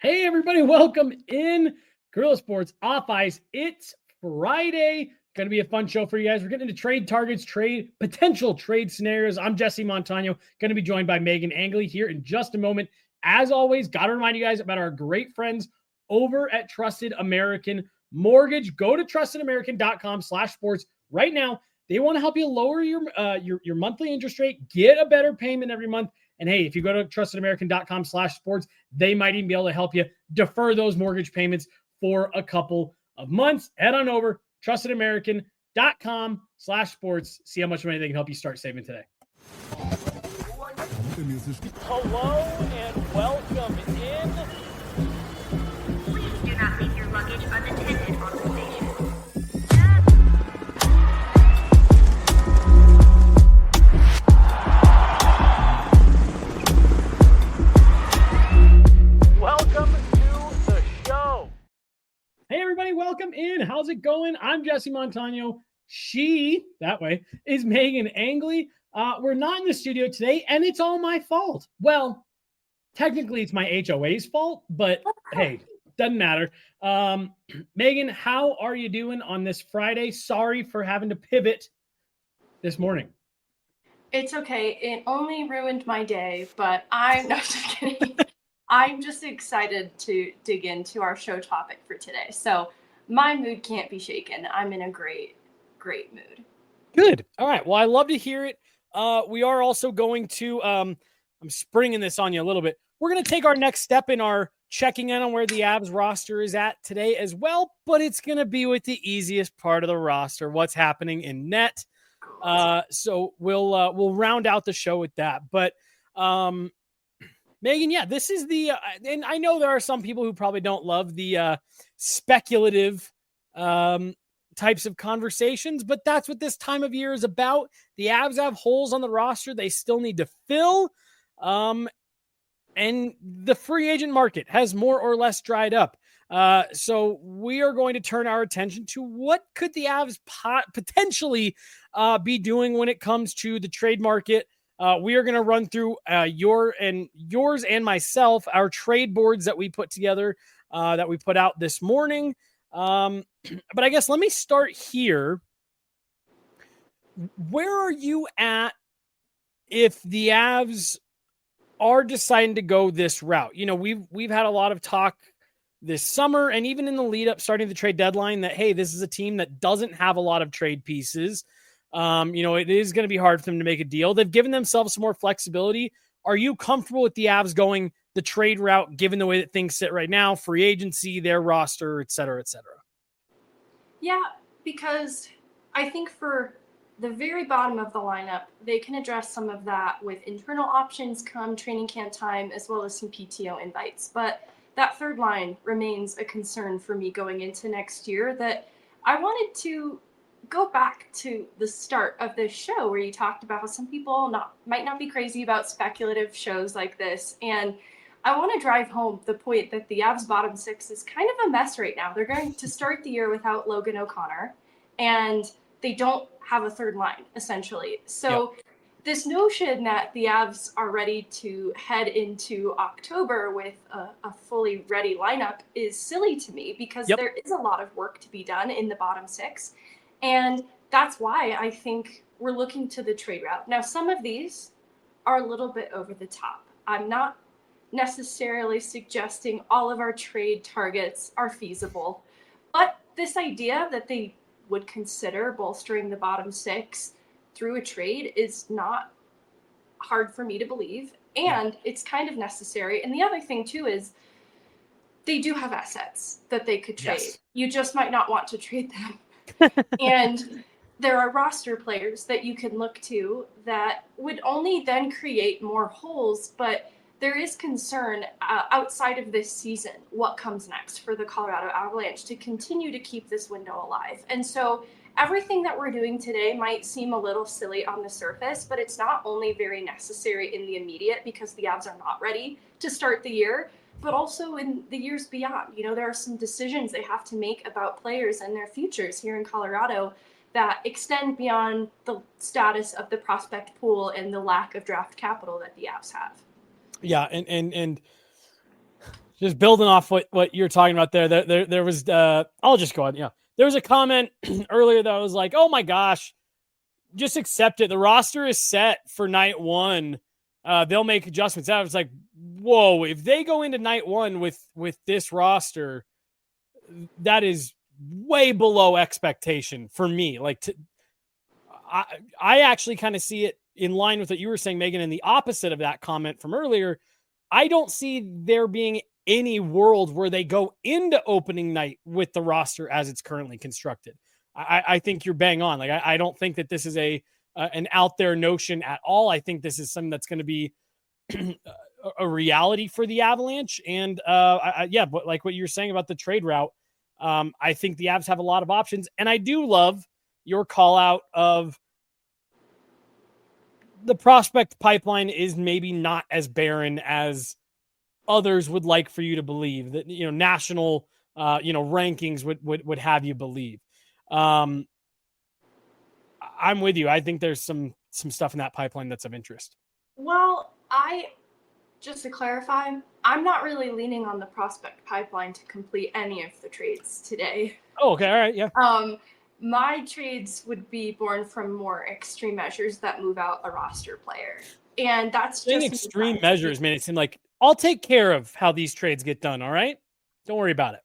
Hey, everybody, welcome in Gorilla Sports Off Ice. It's Friday. Going to be a fun show for you guys. We're getting into trade targets, potential trade scenarios. I'm Jesse Montano, going to be joined by Meghan Angley here in just a moment. As always, got to remind you guys about our great friends over at Trusted American Mortgage. Go to trustedamerican.com/sports right now. They want to help you lower your monthly interest rate, get a better payment every month. And hey, if you go to trustedamerican.com/sports, they might even be able to help you defer those mortgage payments for a couple of months. Head on over, trustedamerican.com/sports. See how much money they can help you start saving today. Hello and welcome in. Please do not leave your luggage unattended on the station. Welcome to the show. Hey, everybody, welcome in. How's it going? I'm Jesse Montano. She, that way, is Meghan Angley. We're not in the studio today, and it's all my fault. Well, technically, it's my HOA's fault, but hey, doesn't matter. Meghan, how are you doing on this Friday? Sorry for having to pivot this morning. It's okay. It only ruined my day, but I'm not just kidding. I'm just excited to dig into our show topic for today. So my mood can't be shaken. I'm in a great mood. Good. All right. Well, I love to hear it. We are also going to, I'm springing this on you a little bit. We're going to take our next step in our checking in on where the Avs roster is at today as well, but it's going to be with the easiest part of the roster, what's happening in net. So we'll round out the show with that. But Meghan, yeah, this is and I know there are some people who probably don't love the speculative types of conversations, but that's what this time of year is about. The Avs have holes on the roster they still need to fill. And the free agent market has more or less dried up. So we are going to turn our attention to what could the Avs potentially be doing when it comes to the trade market. We are going to run through yours and myself, our trade boards that we put together, that we put out this morning. But I guess let me start here. Where are you at if the Avs are deciding to go this route? You know, we've had a lot of talk this summer and even in the lead up starting the trade deadline that, hey, this is a team that doesn't have a lot of trade pieces. It is going to be hard for them to make a deal. They've given themselves some more flexibility. Are you comfortable with the Avs going the trade route, given the way that things sit right now, free agency, their roster, et cetera, et cetera? Yeah, because I think for the very bottom of the lineup, they can address some of that with internal options come training camp time, as well as some PTO invites. But that third line remains a concern for me going into next year that I wanted to go back to the start of this show where you talked about how some people might not be crazy about speculative shows like this. And I want to drive home the point that the Avs bottom six is kind of a mess right now. They're going to start the year without Logan O'Connor, and they don't have a third line, essentially. So This notion that the Avs are ready to head into October with a fully ready lineup is silly to me because there is a lot of work to be done in the bottom six. And that's why I think we're looking to the trade route. Now, some of these are a little bit over the top. I'm not necessarily suggesting all of our trade targets are feasible, but this idea that they would consider bolstering the bottom six through a trade is not hard for me to believe, and it's kind of necessary. And the other thing too is they do have assets that they could trade. Yes. You just might not want to trade them. And there are roster players that you can look to that would only then create more holes, but there is concern outside of this season, what comes next for the Colorado Avalanche to continue to keep this window alive. And so everything that we're doing today might seem a little silly on the surface, but it's not only very necessary in the immediate because the Avs are not ready to start the year, but also in the years beyond. You know, there are some decisions they have to make about players and their futures here in Colorado that extend beyond the status of the prospect pool and the lack of draft capital that the Avs have. Yeah, and just building off what you're talking about there was, I'll just go on. Yeah. There was a comment earlier that was like, oh my gosh, just accept it. The roster is set for night one. They'll make adjustments. I was like, whoa, if they go into night one with this roster, that is way below expectation for me. Like, I actually kind of see it in line with what you were saying, Megan, and the opposite of that comment from earlier. I don't see there being any world where they go into opening night with the roster as it's currently constructed. I think you're bang on. Like, I don't think that this is an out there notion at all. I think this is something that's going to be a reality for the Avalanche. And yeah, but like what you're saying about the trade route, I think the Avs have a lot of options. And I do love your call out of the prospect pipeline is maybe not as barren as others would like for you to believe, that, national, rankings would have you believe. I'm with you. I think there's some stuff in that pipeline that's of interest. Well, just to clarify, I'm not really leaning on the prospect pipeline to complete any of the trades today. Oh, okay. All right. Yeah. My trades would be born from more extreme measures that move out a roster player. And that's just extreme measures, man. It seemed like I'll take care of how these trades get done. All right. Don't worry about it.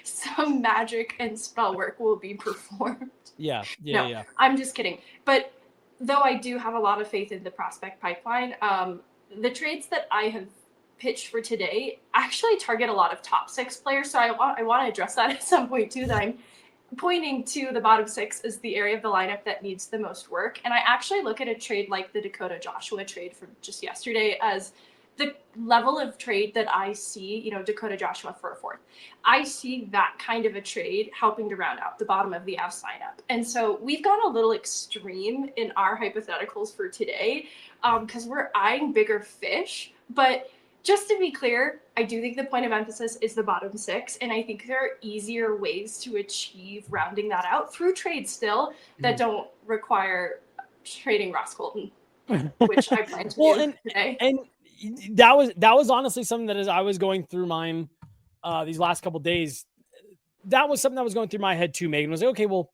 Some magic and spell work will be performed. Yeah. I'm just kidding. But though I do have a lot of faith in the prospect pipeline, the trades that I have pitched for today actually target a lot of top six players. So I want to address that at some point too, that I'm pointing to the bottom six as the area of the lineup that needs the most work. And I actually look at a trade like the Dakota Joshua trade from just yesterday as the level of trade that I see, Dakota Joshua for a fourth. I see that kind of a trade helping to round out the bottom of the Avs lineup. And so we've gone a little extreme in our hypotheticals for today because we're eyeing bigger fish. But just to be clear, I do think the point of emphasis is the bottom six. And I think there are easier ways to achieve rounding that out through trades still that don't require trading Ross Colton, which I plan to do today. And that was honestly something that as I was going through mine these last couple of days, that was something that was going through my head too, Megan. Was like, okay, well,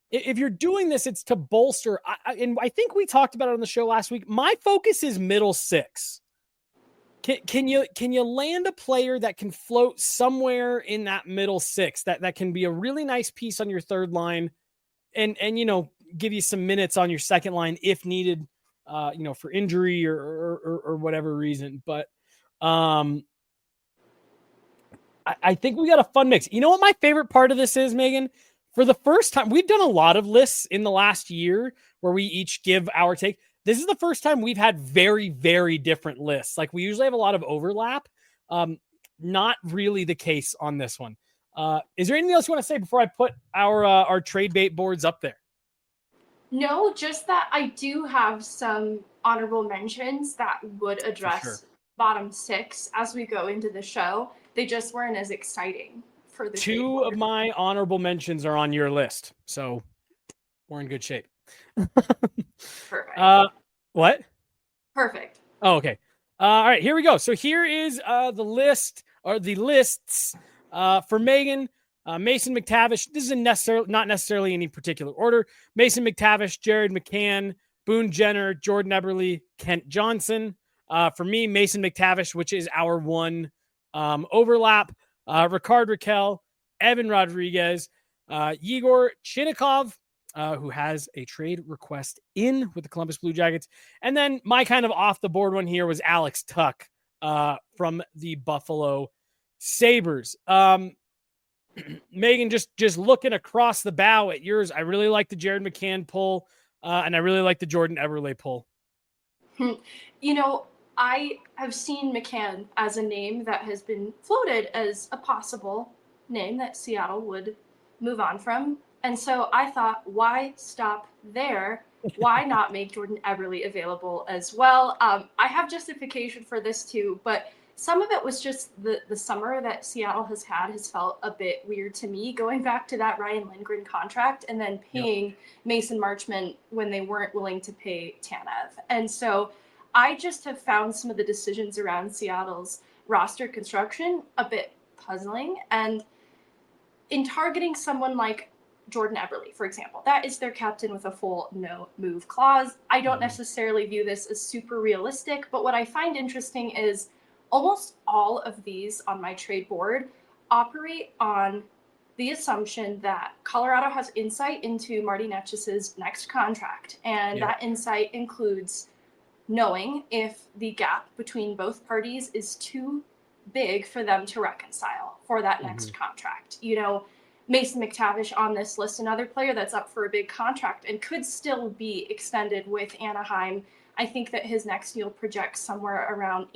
if you're doing this, it's to bolster. And I think we talked about it on the show last week. My focus is middle six. Can you land a player that can float somewhere in that middle six that can be a really nice piece on your third line and give you some minutes on your second line if needed, for injury or whatever reason. But I think we got a fun mix. You know what my favorite part of this is, Megan? For the first time, we've done a lot of lists in the last year where we each give our take. This is the first time we've had very, very different lists. Like we usually have a lot of overlap. Not really the case on this one. Is there anything else you want to say before I put our trade bait boards up there? No, just that I do have some honorable mentions that would address bottom six as we go into the show. They just weren't as exciting for the two of my honorable mentions are on your list, so we're in good shape. Perfect. What? Perfect. Oh, okay. All right, here we go. So here is the lists for Megan. Mason McTavish. This is not necessarily any particular order. Mason McTavish, Jared McCann, Boone Jenner, Jordan Eberle, Kent Johnson. For me, Mason McTavish, which is our one overlap. Ricard Raquel, Evan Rodriguez, Yegor Chinnikov, who has a trade request in with the Columbus Blue Jackets. And then my kind of off the board one here was Alex Tuck from the Buffalo Sabres. Megan, just looking across the bow at yours, I really like the Jared McCann pull, and I really like the Jordan Eberle pull. I have seen McCann as a name that has been floated as a possible name that Seattle would move on from. And so I thought, why stop there? Why not make Jordan Eberle available as well? I have justification for this too, but some of it was just the summer that Seattle has felt a bit weird to me, going back to that Ryan Lindgren contract and then paying Mason Marchment when they weren't willing to pay Tanev. And so I just have found some of the decisions around Seattle's roster construction a bit puzzling. And in targeting someone like Jordan Eberle, for example, that is their captain with a full no move clause. I don't necessarily view this as super realistic, but what I find interesting is almost all of these on my trade board operate on the assumption that Colorado has insight into Marty Necas's next contract. And that insight includes knowing if the gap between both parties is too big for them to reconcile for that next contract. You know, Mason McTavish on this list, another player that's up for a big contract and could still be extended with Anaheim. I think that his next deal projects somewhere around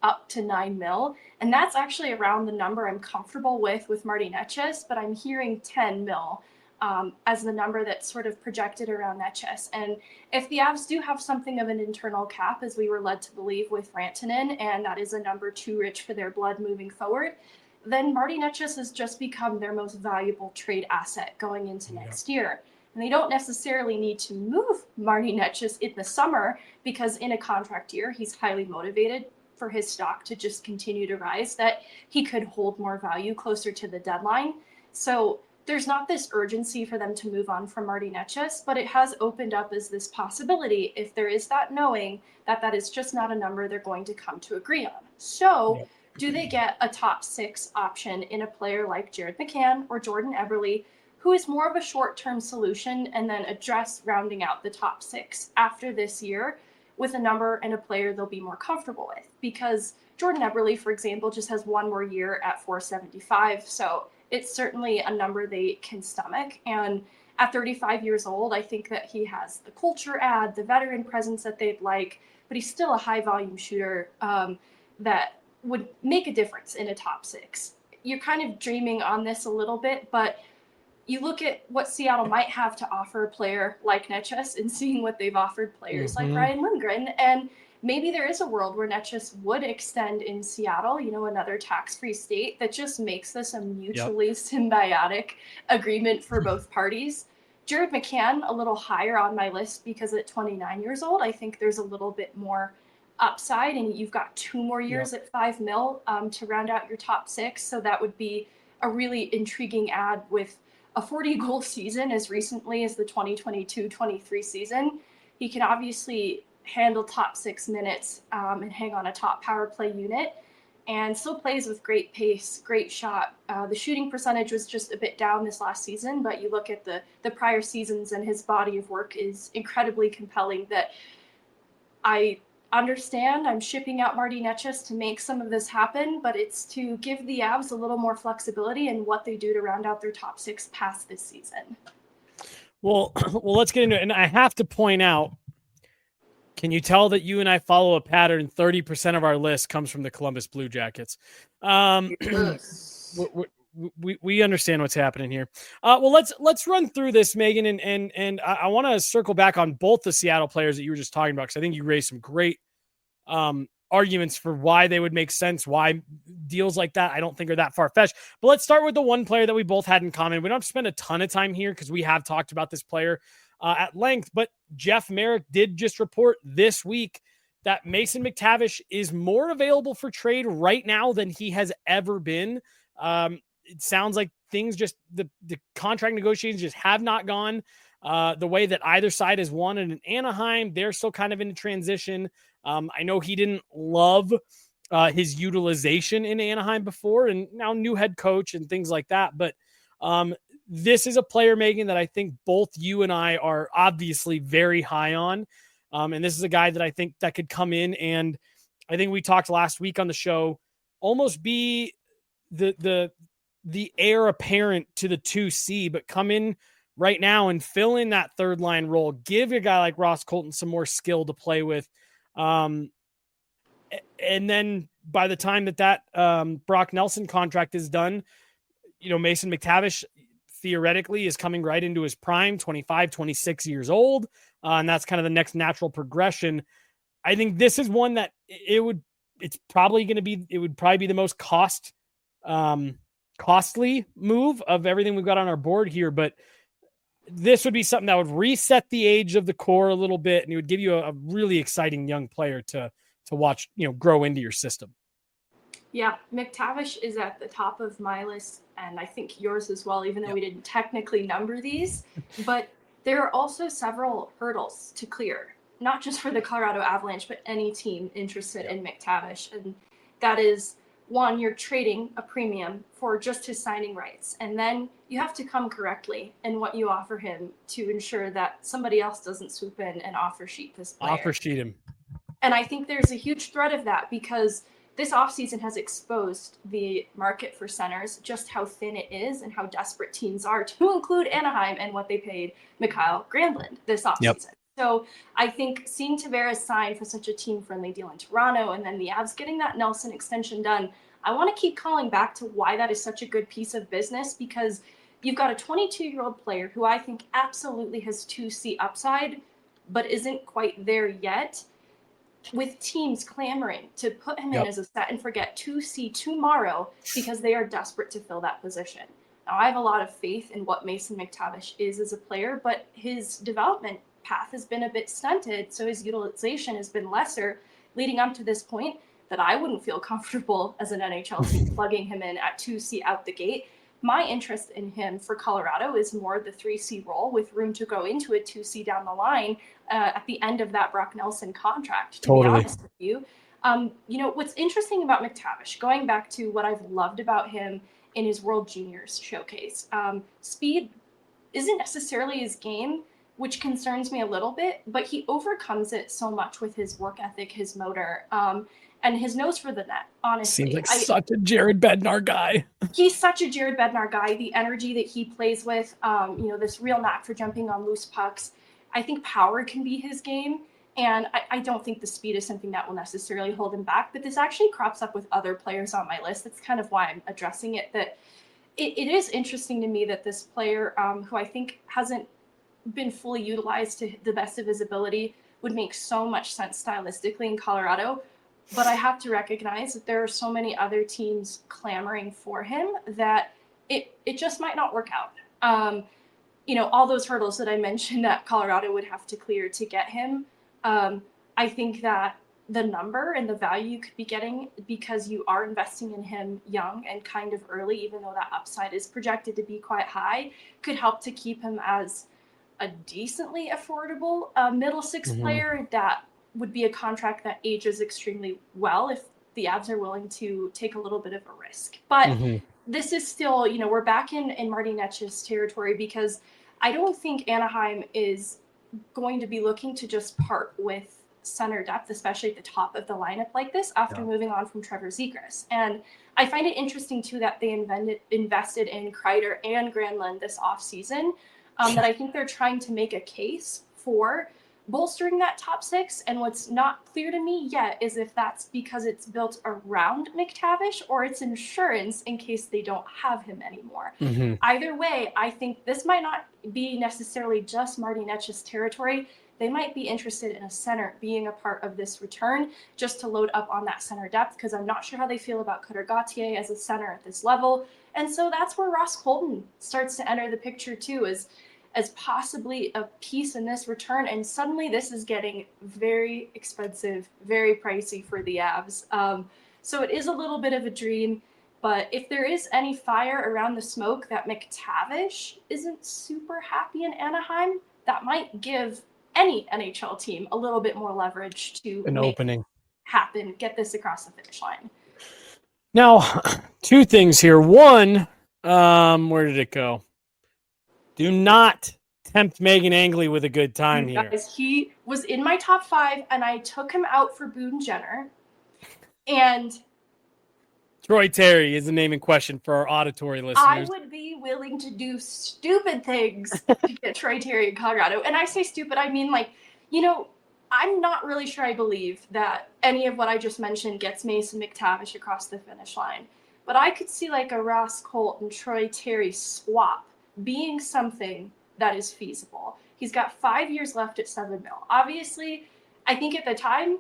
up to $9 million. And that's actually around the number I'm comfortable with Marty Necas, but I'm hearing $10 million as the number that's sort of projected around Necas. And if the Avs do have something of an internal cap, as we were led to believe with Rantanen, and that is a number too rich for their blood moving forward, then Marty Necas has just become their most valuable trade asset going into next year. And they don't necessarily need to move Marty Necas in the summer because in a contract year, he's highly motivated for his stock to just continue to rise, that he could hold more value closer to the deadline. So there's not this urgency for them to move on from Marty Necas, but it has opened up as this possibility if there is that knowing that that is just not a number they're going to come to agree on. So do they get a top 6 option in a player like Jared McCann or Jordan Eberle, who is more of a short-term solution, and then address rounding out the top 6 after this year with a number and a player they'll be more comfortable with? Because Jordan Eberle, for example, just has one more year at $475. So it's certainly a number they can stomach. And at 35 years old, I think that he has the culture add, the veteran presence that they'd like, but he's still a high volume shooter that would make a difference in a top 6. You're kind of dreaming on this a little bit, but you look at what Seattle might have to offer a player like Necas and seeing what they've offered players like Ryan Lindgren. And maybe there is a world where Necas would extend in Seattle, you know, another tax-free state that just makes this a mutually symbiotic agreement for both parties. Jared McCann, a little higher on my list because at 29 years old, I think there's a little bit more upside, and you've got 2 more years at $5 million to round out your top 6. So that would be a really intriguing ad with a 40-goal season as recently as the 2022-23 season. He can obviously handle top 6 minutes and hang on a top power play unit, and still plays with great pace, great shot. The shooting percentage was just a bit down this last season, but you look at the prior seasons and his body of work is incredibly compelling. That I understand I'm shipping out Marty Necas to make some of this happen, but it's to give the Avs a little more flexibility in what they do to round out their top 6 past this season. Well, let's get into it. And I have to point out, can you tell that you and I follow a pattern? 30% of our list comes from the Columbus Blue Jackets. We understand what's happening here. Well, let's run through this, Megan, and I want to circle back on both the Seattle players that you were just talking about, because I think you raised some great arguments for why they would make sense, why deals like that I don't think are that far-fetched. But let's start with the one player that we both had in common. We don't have to spend a ton of time here because we have talked about this player at length, but Jeff Merrick did just report this week that Mason McTavish is more available for trade right now than he has ever been. It sounds like things just, the contract negotiations just have not gone the way that either side has wanted. In Anaheim, they're still kind of in a transition. I know he didn't love his utilization in Anaheim before, and now new head coach and things like that. But this is a player, Megan, that I think both you and I are obviously very high on. And this is a guy that I think that could come in, and I think we talked last week on the show, almost be the heir apparent to the 2C, but come in right now and fill in that third line role. Give a guy like Ross Colton some more skill to play with. And then by the time that Brock Nelson contract is done, you know, Mason McTavish theoretically is coming right into his prime, 25, 26 years old. And that's kind of the next natural progression. I think this is one that it would probably be the most costly move of everything we've got on our board here. But this would be something that would reset the age of the core a little bit, and it would give you a really exciting young player to watch, you know, grow into your system. Yeah, McTavish is at the top of my list, and I think yours as well, even though Yep. we didn't technically number these. But there are also several hurdles to clear, not just for the Colorado Avalanche, but any team interested in McTavish. And that is, one, you're trading a premium for just his signing rights. And then you have to come correctly in what you offer him to ensure that somebody else doesn't swoop in and offer sheet this player. Offer sheet him. And I think there's a huge threat of that because this offseason has exposed the market for centers, just how thin it is and how desperate teams are, to include Anaheim and what they paid Mikael Granlund this offseason. Yep. So I think seeing Tavares sign for such a team-friendly deal in Toronto and then the Avs getting that Nelson extension done, I want to keep calling back to why that is such a good piece of business, because you've got a 22-year-old player who I think absolutely has 2C upside, but isn't quite there yet, with teams clamoring to put him in as a set and forget 2C tomorrow because they are desperate to fill that position. Now, I have a lot of faith in what Mason McTavish is as a player, but his development path has been a bit stunted, so his utilization has been lesser leading up to this point, that I wouldn't feel comfortable as an NHL team plugging him in at 2C out the gate. My interest in him for Colorado is more the 3C role with room to go into a 2C down the line at the end of that Brock Nelson contract, to be honest with you. What's interesting about McTavish, going back to what I've loved about him in his World Juniors showcase, speed isn't necessarily his game, which concerns me a little bit, but he overcomes it so much with his work ethic, his motor, and his nose for the net, honestly. Seems like such a Jared Bednar guy. He's such a Jared Bednar guy. The energy that he plays with, this real knack for jumping on loose pucks. I think power can be his game, and I don't think the speed is something that will necessarily hold him back, but this actually crops up with other players on my list. That's kind of why I'm addressing it, that it is interesting to me that this player, who I think hasn't been fully utilized to the best of his ability, would make so much sense stylistically in Colorado. But I have to recognize that there are so many other teams clamoring for him that it just might not work out. All those hurdles that I mentioned that Colorado would have to clear to get him, I think that the number and the value you could be getting, because you are investing in him young and kind of early, even though that upside is projected to be quite high, could help to keep him as a decently affordable middle six player that would be a contract that ages extremely well if the Avs are willing to take a little bit of a risk. But this is still, we're back in Marty Netsch's territory, because I don't think Anaheim is going to be looking to just part with center depth, especially at the top of the lineup like this, after moving on from Trevor Zegras. And I find it interesting, too, that they invested in Kreider and Granlund this offseason, that I think they're trying to make a case for bolstering that top six. And what's not clear to me yet is if that's because it's built around McTavish or it's insurance in case they don't have him anymore. Either way, I think this might not be necessarily just Marty Netsch's territory. They might be interested in a center being a part of this return, just to load up on that center depth, because I'm not sure how they feel about Cutter Gauthier as a center at this level. And so that's where Ross Colton starts to enter the picture too, as possibly a piece in this return. And suddenly this is getting very expensive, very pricey for the Avs. So it is a little bit of a dream, but if there is any fire around the smoke that McTavish isn't super happy in Anaheim, that might give any NHL team a little bit more leverage to An make opening happen, get this across the finish line. Now, two things here. One, where did it go? Do not tempt Meghan Angley with a good time here. Guys, he was in my top 5, and I took him out for Boone Jenner. And Troy Terry is the name in question for our auditory listeners. I would be willing to do stupid things to get Troy Terry in Colorado. And I say stupid, I mean, I'm not really sure I believe that any of what I just mentioned gets Mason McTavish across the finish line. But I could see a Ross Colt and Troy Terry swap being something that is feasible. He's got 5 years left at $7 million. Obviously, I think at the time,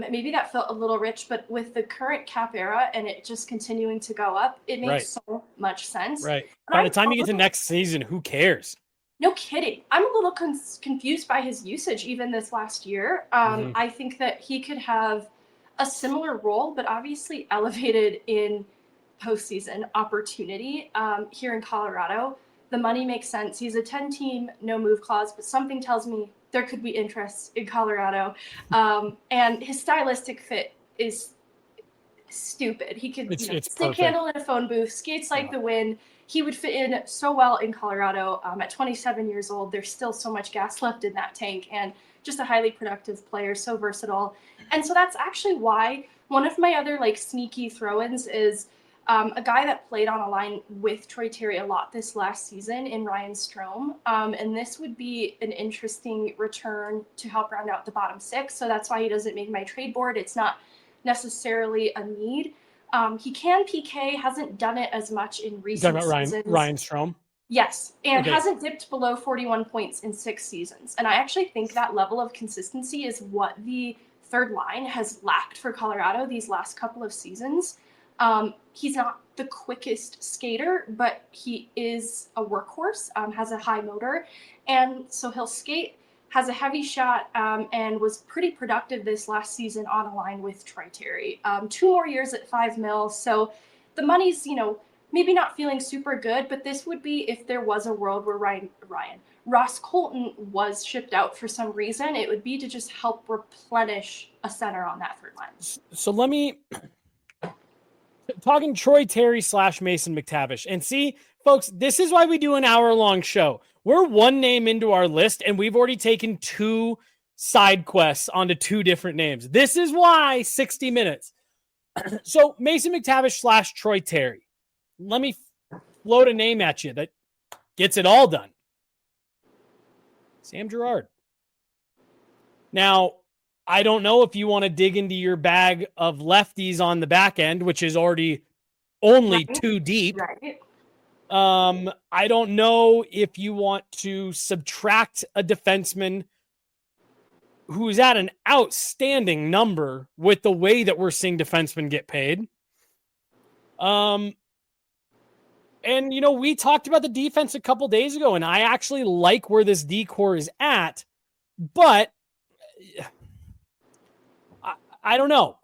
maybe that felt a little rich, but with the current cap era and it just continuing to go up, it makes so much sense. Right. By the time you get to next season, who cares? No kidding. I'm a little confused by his usage even this last year. I think that he could have a similar role, but obviously elevated in postseason opportunity here in Colorado. The money makes sense. He's a 10-team, no move clause, but something tells me there could be interest in Colorado. And his stylistic fit is stupid. He could It's stick perfect. handle in a phone booth, skates like the wind. He would fit in so well in Colorado. At 27 years old, there's still so much gas left in that tank, and just a highly productive player, so versatile. And so that's actually why one of my other like sneaky throw-ins is a guy that played on a line with Troy Terry a lot this last season in Ryan Strome. And this would be an interesting return to help round out the bottom six. So that's why he doesn't make my trade board. It's not necessarily a need. He can PK, hasn't done it as much in recent seasons. Ryan Strome? Yes, and hasn't dipped below 41 points in 6 seasons. And I actually think that level of consistency is what the third line has lacked for Colorado these last couple of seasons. He's not the quickest skater, but he is a workhorse, has a high motor, and so he'll skate, has a heavy shot, and was pretty productive this last season on a line with Troy Terry. 2 more years at $5 million, so the money's, maybe not feeling super good, but this would be if there was a world where Ross Colton was shipped out for some reason, it would be to just help replenish a center on that third line. So let me... Talking Troy Terry / Mason McTavish. And see, folks, this is why we do an hour-long show. We're one name into our list, and we've already taken 2 side quests onto 2 different names. This is why 60 minutes. So Mason McTavish / Troy Terry. Let me float a name at you that gets it all done. Sam Girard. Now, I don't know if you want to dig into your bag of lefties on the back end, which is already only 2 deep. Right. I don't know if you want to subtract a defenseman who's at an outstanding number with the way that we're seeing defensemen get paid. And, we talked about the defense a couple days ago, and I actually like where this D-core is at, but I don't know.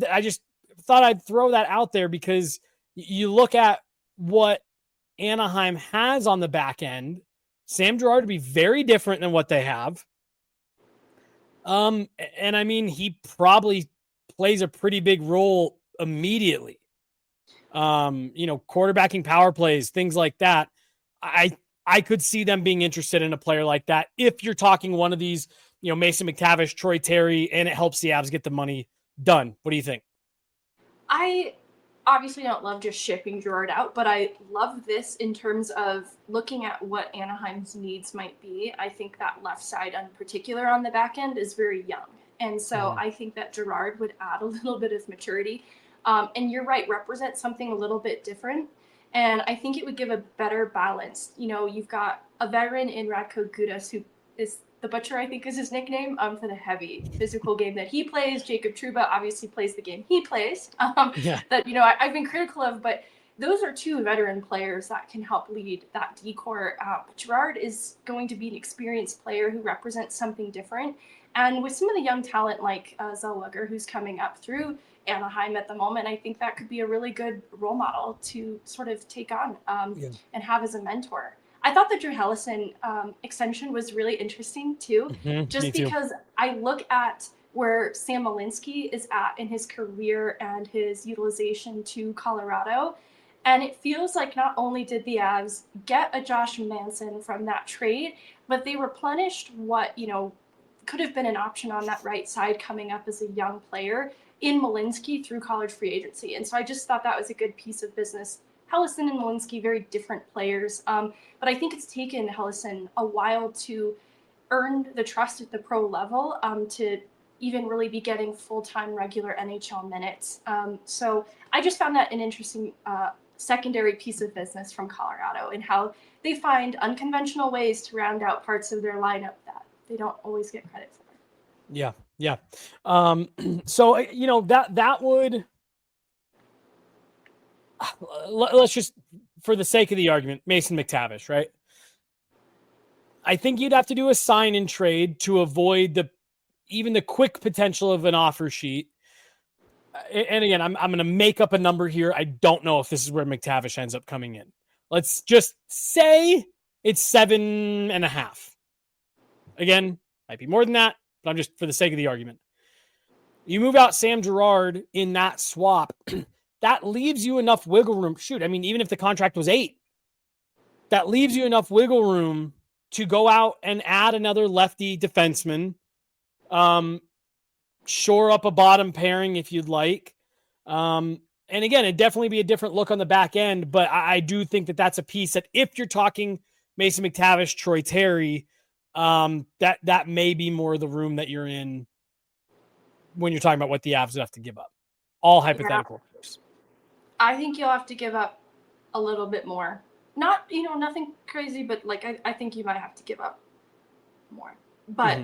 I just thought I'd throw that out there because you look at what Anaheim has on the back end. Sam Girard would be very different than what they have. And I mean, he probably plays a pretty big role immediately. Quarterbacking power plays, things like that. I could see them being interested in a player like that. If you're talking one of these, Mason McTavish, Troy Terry, and it helps the Avs get the money done. What do you think? I obviously don't love just shipping Girard out, but I love this in terms of looking at what Anaheim's needs might be. I think that left side in particular on the back end is very young. And so I think that Girard would add a little bit of maturity. And you're right, represent something a little bit different. And I think it would give a better balance. You've got a veteran in Radko Gudas, who is the Butcher, I think is his nickname, for the heavy physical game that he plays. Jacob Trouba obviously plays the game he plays, that, I've been critical of, but those are 2 veteran players that can help lead that D-core. But Girard is going to be an experienced player who represents something different. And with some of the young talent like Zellweger, who's coming up through Anaheim at the moment, I think that could be a really good role model to sort of take on and have as a mentor. I thought the Drew Helleson extension was really interesting too, just because I look at where Sam Malinsky is at in his career and his utilization to Colorado. And it feels like not only did the Avs get a Josh Manson from that trade, but they replenished what, could have been an option on that right side coming up as a young player in Malinsky through college free agency. And so I just thought that was a good piece of business. Helleson and Malinsky, very different players. But I think it's taken Helleson a while to earn the trust at the pro level to even really be getting full-time regular NHL minutes. So I just found that an interesting secondary piece of business from Colorado and how they find unconventional ways to round out parts of their lineup that they don't always get credit for. Yeah. So, that would, let's just, for the sake of the argument, Mason McTavish, right? I think you'd have to do a sign and trade to avoid even the quick potential of an offer sheet. and again, I'm going to make up a number here. I don't know if this is where McTavish ends up coming in. Let's just say it's 7.5. Again, might be more than that, but I'm just for the sake of the argument. You move out Sam Girard in that swap, that leaves you enough wiggle room. Shoot, I mean, even if the contract was 8, that leaves you enough wiggle room to go out and add another lefty defenseman, shore up a bottom pairing if you'd like. And again, it'd definitely be a different look on the back end, but I do think that that's a piece that if you're talking Mason McTavish, Troy Terry, that may be more the room that you're in when you're talking about what the Avs have to give up. All hypothetical, of course. I think you'll have to give up a little bit more. Not, nothing crazy, but I think you might have to give up more. But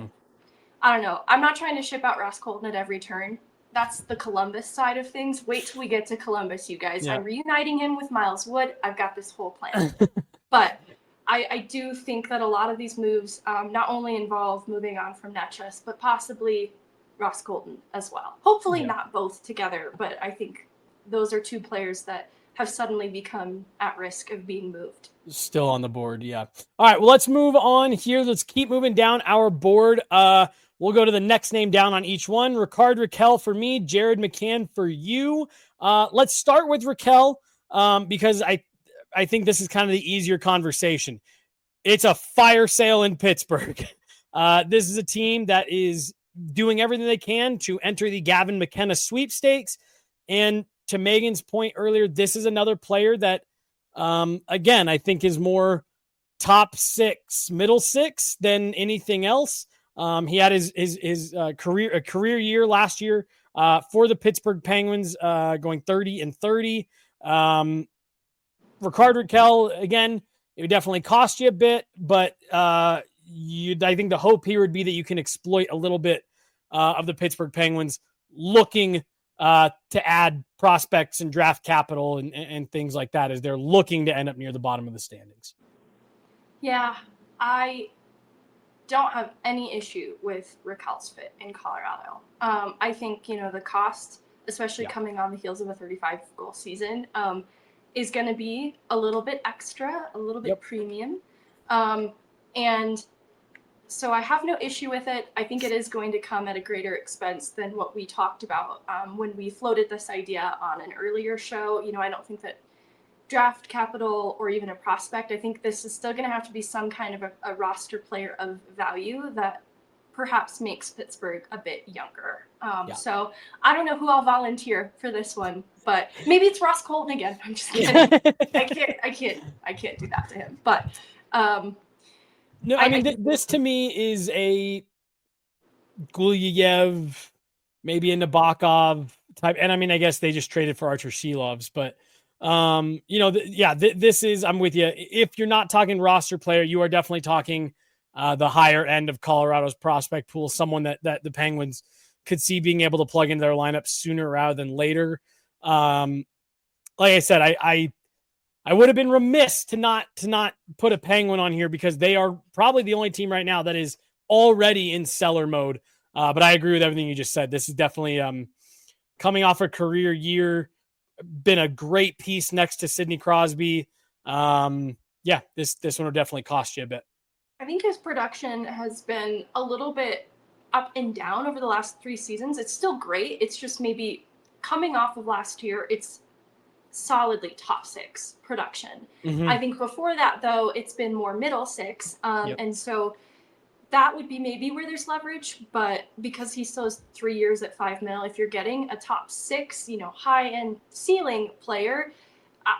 I don't know. I'm not trying to ship out Ross Colton at every turn. That's the Columbus side of things. Wait till we get to Columbus, you guys. Yeah. I'm reuniting him with Miles Wood. I've got this whole plan. But I do think that a lot of these moves not only involve moving on from Netchus, but possibly Ross Colton as well. Hopefully not both together, but I think those are two players that have suddenly become at risk of being moved. Still on the board, yeah. All right, well, let's move on here. Let's keep moving down our board. We'll go to the next name down on each one. Ricard Raquel for me, Jared McCann for you. Let's start with Raquel because I think this is kind of the easier conversation. It's a fire sale in Pittsburgh. This is a team that is doing everything they can to enter the Gavin McKenna sweepstakes. And to Megan's point earlier, this is another player that, again, I think is more top 6, middle 6 than anything else. He had his career year last year for the Pittsburgh Penguins, going 30-30. Ricard Raquel, again, it would definitely cost you a bit, but I think the hope here would be that you can exploit a little bit of the Pittsburgh Penguins looking to add prospects and draft capital and things like that as they're looking to end up near the bottom of the standings. Yeah, I don't have any issue with Raquel's fit in Colorado. I think, the cost, especially coming on the heels of a 35-goal season, is going to be a little bit extra, a little bit premium. And so I have no issue with it. I think it is going to come at a greater expense than what we talked about when we floated this idea on an earlier show. I don't think that draft capital or even a prospect, I think this is still going to have to be some kind of a roster player of value that perhaps makes Pittsburgh a bit younger. So I don't know who I'll volunteer for this one, but maybe it's Ross Colton again. I'm just kidding. I can't do that to him. But no, I mean, this to me is a Gulyayev, maybe a Nabokov type. And I mean, I guess they just traded for Archer Shelovs, but this is, I'm with you. If you're not talking roster player, you are definitely talking the higher end of Colorado's prospect pool, someone that the Penguins could see being able to plug into their lineup sooner rather than later. Like I said, I would have been remiss to not put a Penguin on here because they are probably the only team right now that is already in seller mode. But I agree with everything you just said. This is definitely coming off a career year, been a great piece next to Sidney Crosby. This one will definitely cost you a bit. I think his production has been a little bit up and down over the last 3 seasons. It's still great. It's just maybe coming off of last year, it's solidly top 6 production. I think before that, though, it's been more middle 6. And so that would be maybe where there's leverage, but because he still has 3 years at $5 million, if you're getting a top 6, high-end ceiling player,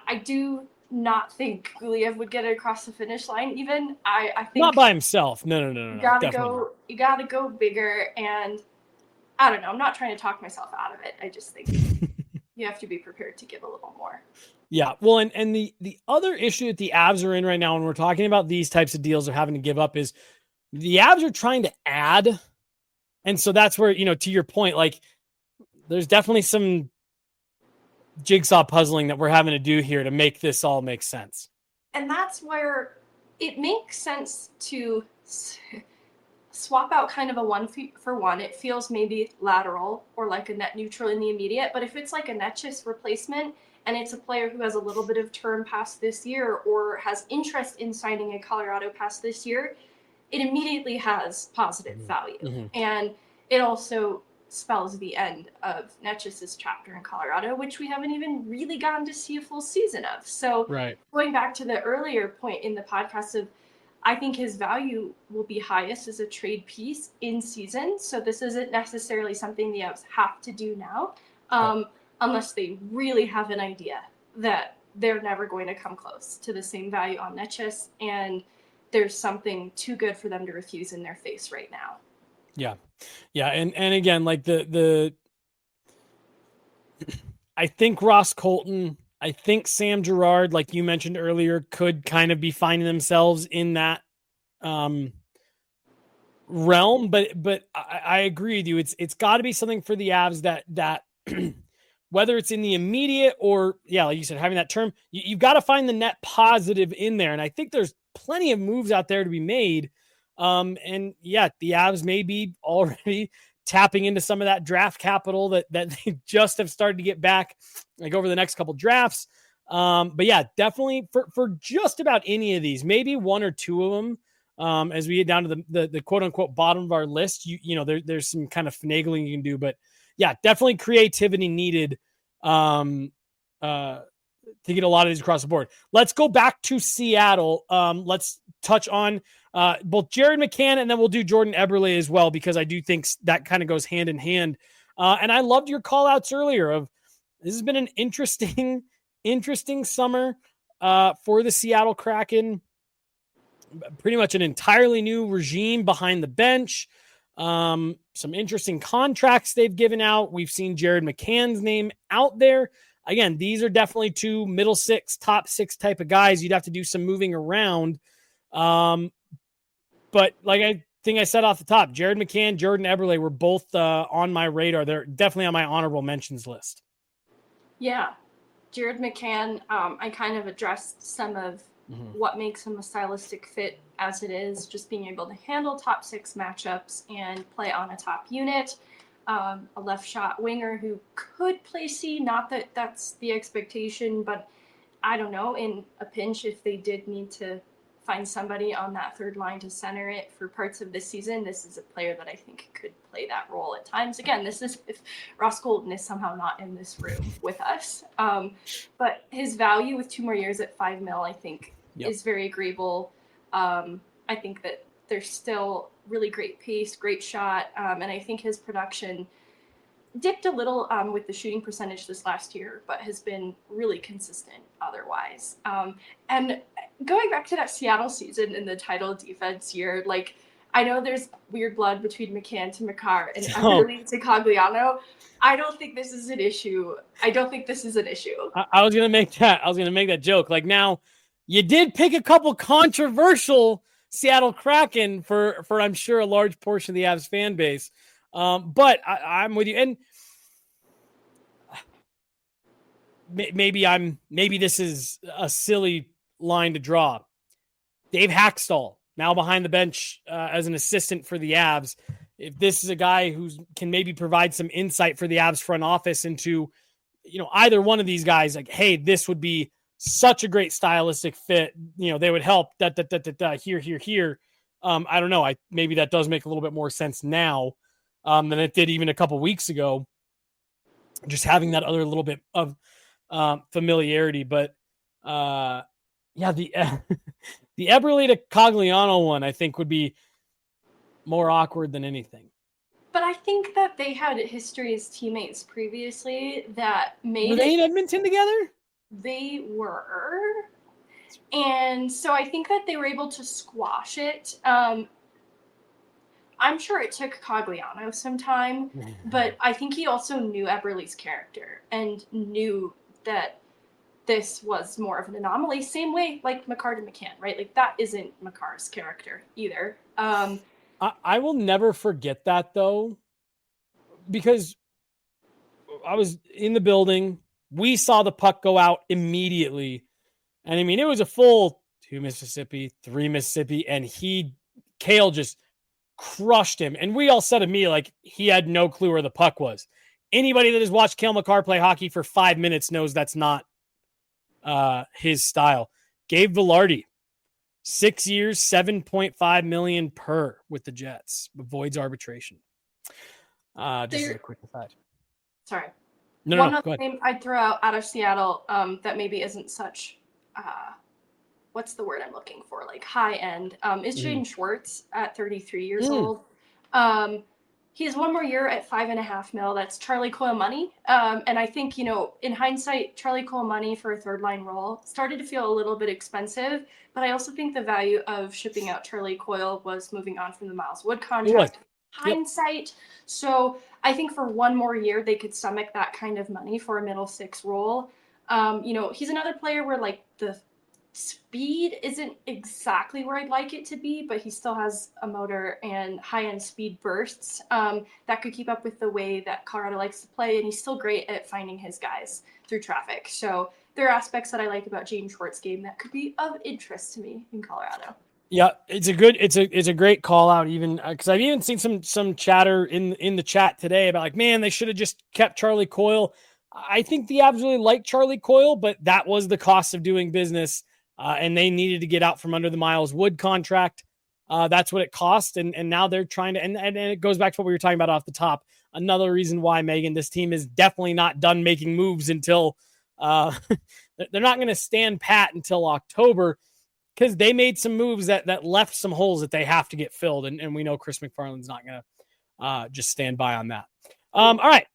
I do not think Gulyayev would get it across the finish line. Even I think not by himself. No. You gotta go bigger, and I don't know. I'm not trying to talk myself out of it. I just think you have to be prepared to give a little more. Yeah, well, and the other issue that the Avs are in right now when we're talking about these types of deals of having to give up is the Avs are trying to add. And so that's where, to your point, like there's definitely some jigsaw puzzling that we're having to do here to make this all make sense. And that's where it makes sense to swap out kind of a 1-for-1. It feels maybe lateral or like a net neutral in the immediate. But if it's like a Netchis replacement and it's a player who has a little bit of term past this year or has interest in signing in Colorado past this year, it immediately has positive value. And it also spells the end of Netchis' chapter in Colorado, which we haven't even really gotten to see a full season of. So going back to the earlier point in the podcast of, I think his value will be highest as a trade piece in season. So this isn't necessarily something the Avs have to do now, unless they really have an idea that they're never going to come close to the same value on Netchis, and there's something too good for them to refuse in their face right now. Yeah. Yeah. And again, like I think Ross Colton, I think Sam Girard, like you mentioned earlier, could kind of be finding themselves in that realm. But I agree with you. It's got to be something for the Avs that whether it's in the immediate or, like you said, having that term, you've got to find the net positive in there. And I think there's plenty of moves out there to be made. The Avs may be already tapping into some of that draft capital that they just have started to get back, like over the next couple drafts. Definitely for just about any of these, maybe one or two of them, as we get down to the quote unquote bottom of our list, there's some kind of finagling you can do, but definitely creativity needed, to get a lot of these across the board. Let's go back to Seattle. Let's touch on both Jared McCann, and then we'll do Jordan Eberle as well, because I do think that kind of goes hand in hand. And I loved your call outs earlier of, this has been an interesting summer for the Seattle Kraken. Pretty much an entirely new regime behind the bench. Some interesting contracts they've given out. We've seen Jared McCann's name out there. Again, these are definitely two middle six, top six type of guys. You'd have to do some moving around. But like I think I said off the top, Jared McCann, Jordan Eberle were both on my radar. They're definitely on my honorable mentions list. Yeah. Jared McCann, I kind of addressed some of what makes him a stylistic fit as it is, just being able to handle top six matchups and play on a top unit. A left shot winger who could play C, not that that's the expectation, but I don't know, in a pinch, if they did need to find somebody on that third line to center it for parts of this season, this is a player that I think could play that role at times. Again, this is if Ross Colton is somehow not in this room with us. But his value with 2 more years at $5 million, I think, is very agreeable. I think that there's still really great pace, great shot, and I think his production dipped a little with the shooting percentage this last year, but has been really consistent otherwise. And going back to that Seattle season in the title defense year, like, I know there's weird blood between McCann to Makar and Eberle to Cogliano. I don't think this is an issue. I was going to make that joke. Like, now, you did pick a couple controversial Seattle Kraken for I'm sure a large portion of the Avs fan base. But I'm with you. And maybe this is a silly line to draw. Dave Hackstall, now behind the bench as an assistant for the Avs. If this is a guy who can maybe provide some insight for the Avs front office into, either one of these guys, like, hey, this would be such a great stylistic fit. They would help here. I don't know. Maybe that does make a little bit more sense now than it did even a couple weeks ago. Just having that other little bit of familiarity, but the Eberle to Cogliano one, I think, would be more awkward than anything. But I think that they had history as teammates previously that made. Were they in Edmonton together? They were, and so I think that they were able to squash it. I'm sure it took Cogliano some time, but I think he also knew Eberle's character and knew that this was more of an anomaly. Same way like Makar to McCann, right? Like, that isn't Makar's character either. I will never forget that, though, because I was in the building. We saw the puck go out immediately. And I mean, it was a full 2 Mississippi, 3 Mississippi, and Kale just crushed him. And we all said to me, like, he had no clue where the puck was. Anybody that has watched Cale Makar play hockey for 5 minutes knows that's not his style. Gabe Vilardi, 6 years, $7.5 million per with the Jets. Avoids arbitration. Just as a quick aside. Sorry. No, One go other ahead. name I'd throw out of Seattle that maybe isn't such, what's the word I'm looking for? Like high end, is Jaden Schwartz at 33 years old. He has one more year at $5.5 million. That's Charlie Coyle money. And I think, in hindsight, Charlie Coyle money for a third line role started to feel a little bit expensive. But I also think the value of shipping out Charlie Coyle was moving on from the Miles Wood contract. Hindsight. So I think for one more year, they could stomach that kind of money for a middle six role. He's another player where like the speed isn't exactly where I'd like it to be, but he still has a motor and high-end speed bursts that could keep up with the way that Colorado likes to play, and he's still great at finding his guys through traffic. So there are aspects that I like about Jaden Schwartz's game that could be of interest to me in Colorado. Yeah, it's a great call out, even because I've even seen some chatter in the chat today about like, man, they should have just kept Charlie Coyle. I think the Avs really like Charlie Coyle, but that was the cost of doing business. And they needed to get out from under the Miles Wood contract. That's what it cost. And now they're trying to, and it goes back to what we were talking about off the top. Another reason why, Megan, this team is definitely not done making moves until they're not going to stand pat until October, because they made some moves that left some holes that they have to get filled. And we know Chris McFarland's not going to just stand by on that. All right.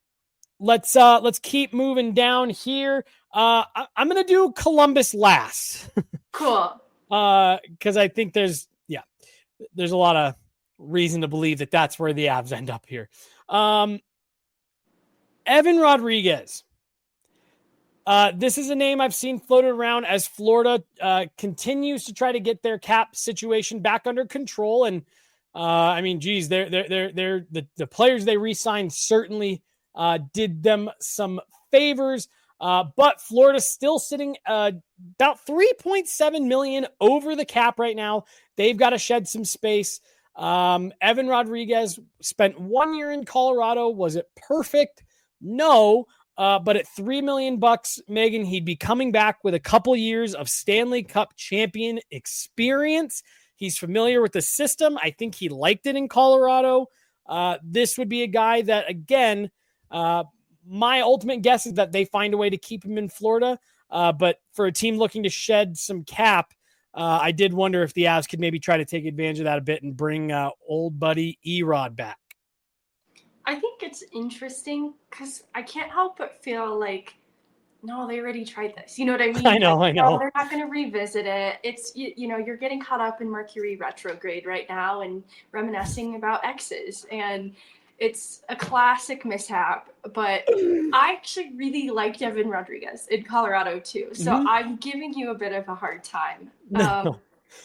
Let's keep moving down here. I'm going to do Columbus last. Cool. Because I think there's a lot of reason to believe that that's where the Avs end up here. Evan Rodriguez. This is a name I've seen floated around as Florida continues to try to get their cap situation back under control. And I mean, geez, they're the players they re-signed certainly did them some favors. But Florida's still sitting about $3.7 million over the cap right now. They've got to shed some space. Evan Rodriguez spent 1 year in Colorado. Was it perfect? No. But at $3 million, Megan, he'd be coming back with a couple years of Stanley Cup champion experience. He's familiar with the system. I think he liked it in Colorado. This would be a guy that, again, my ultimate guess is that they find a way to keep him in Florida. But for a team looking to shed some cap, I did wonder if the Avs could maybe try to take advantage of that a bit and bring old buddy Erod back. I think it's interesting because I can't help but feel like, no, they already tried this. You know what I mean? I know. No, they're not going to revisit it. It's, you're getting caught up in Mercury retrograde right now and reminiscing about exes. And it's a classic mishap. But I actually really liked Evan Rodriguez in Colorado too. So I'm giving you a bit of a hard time. No.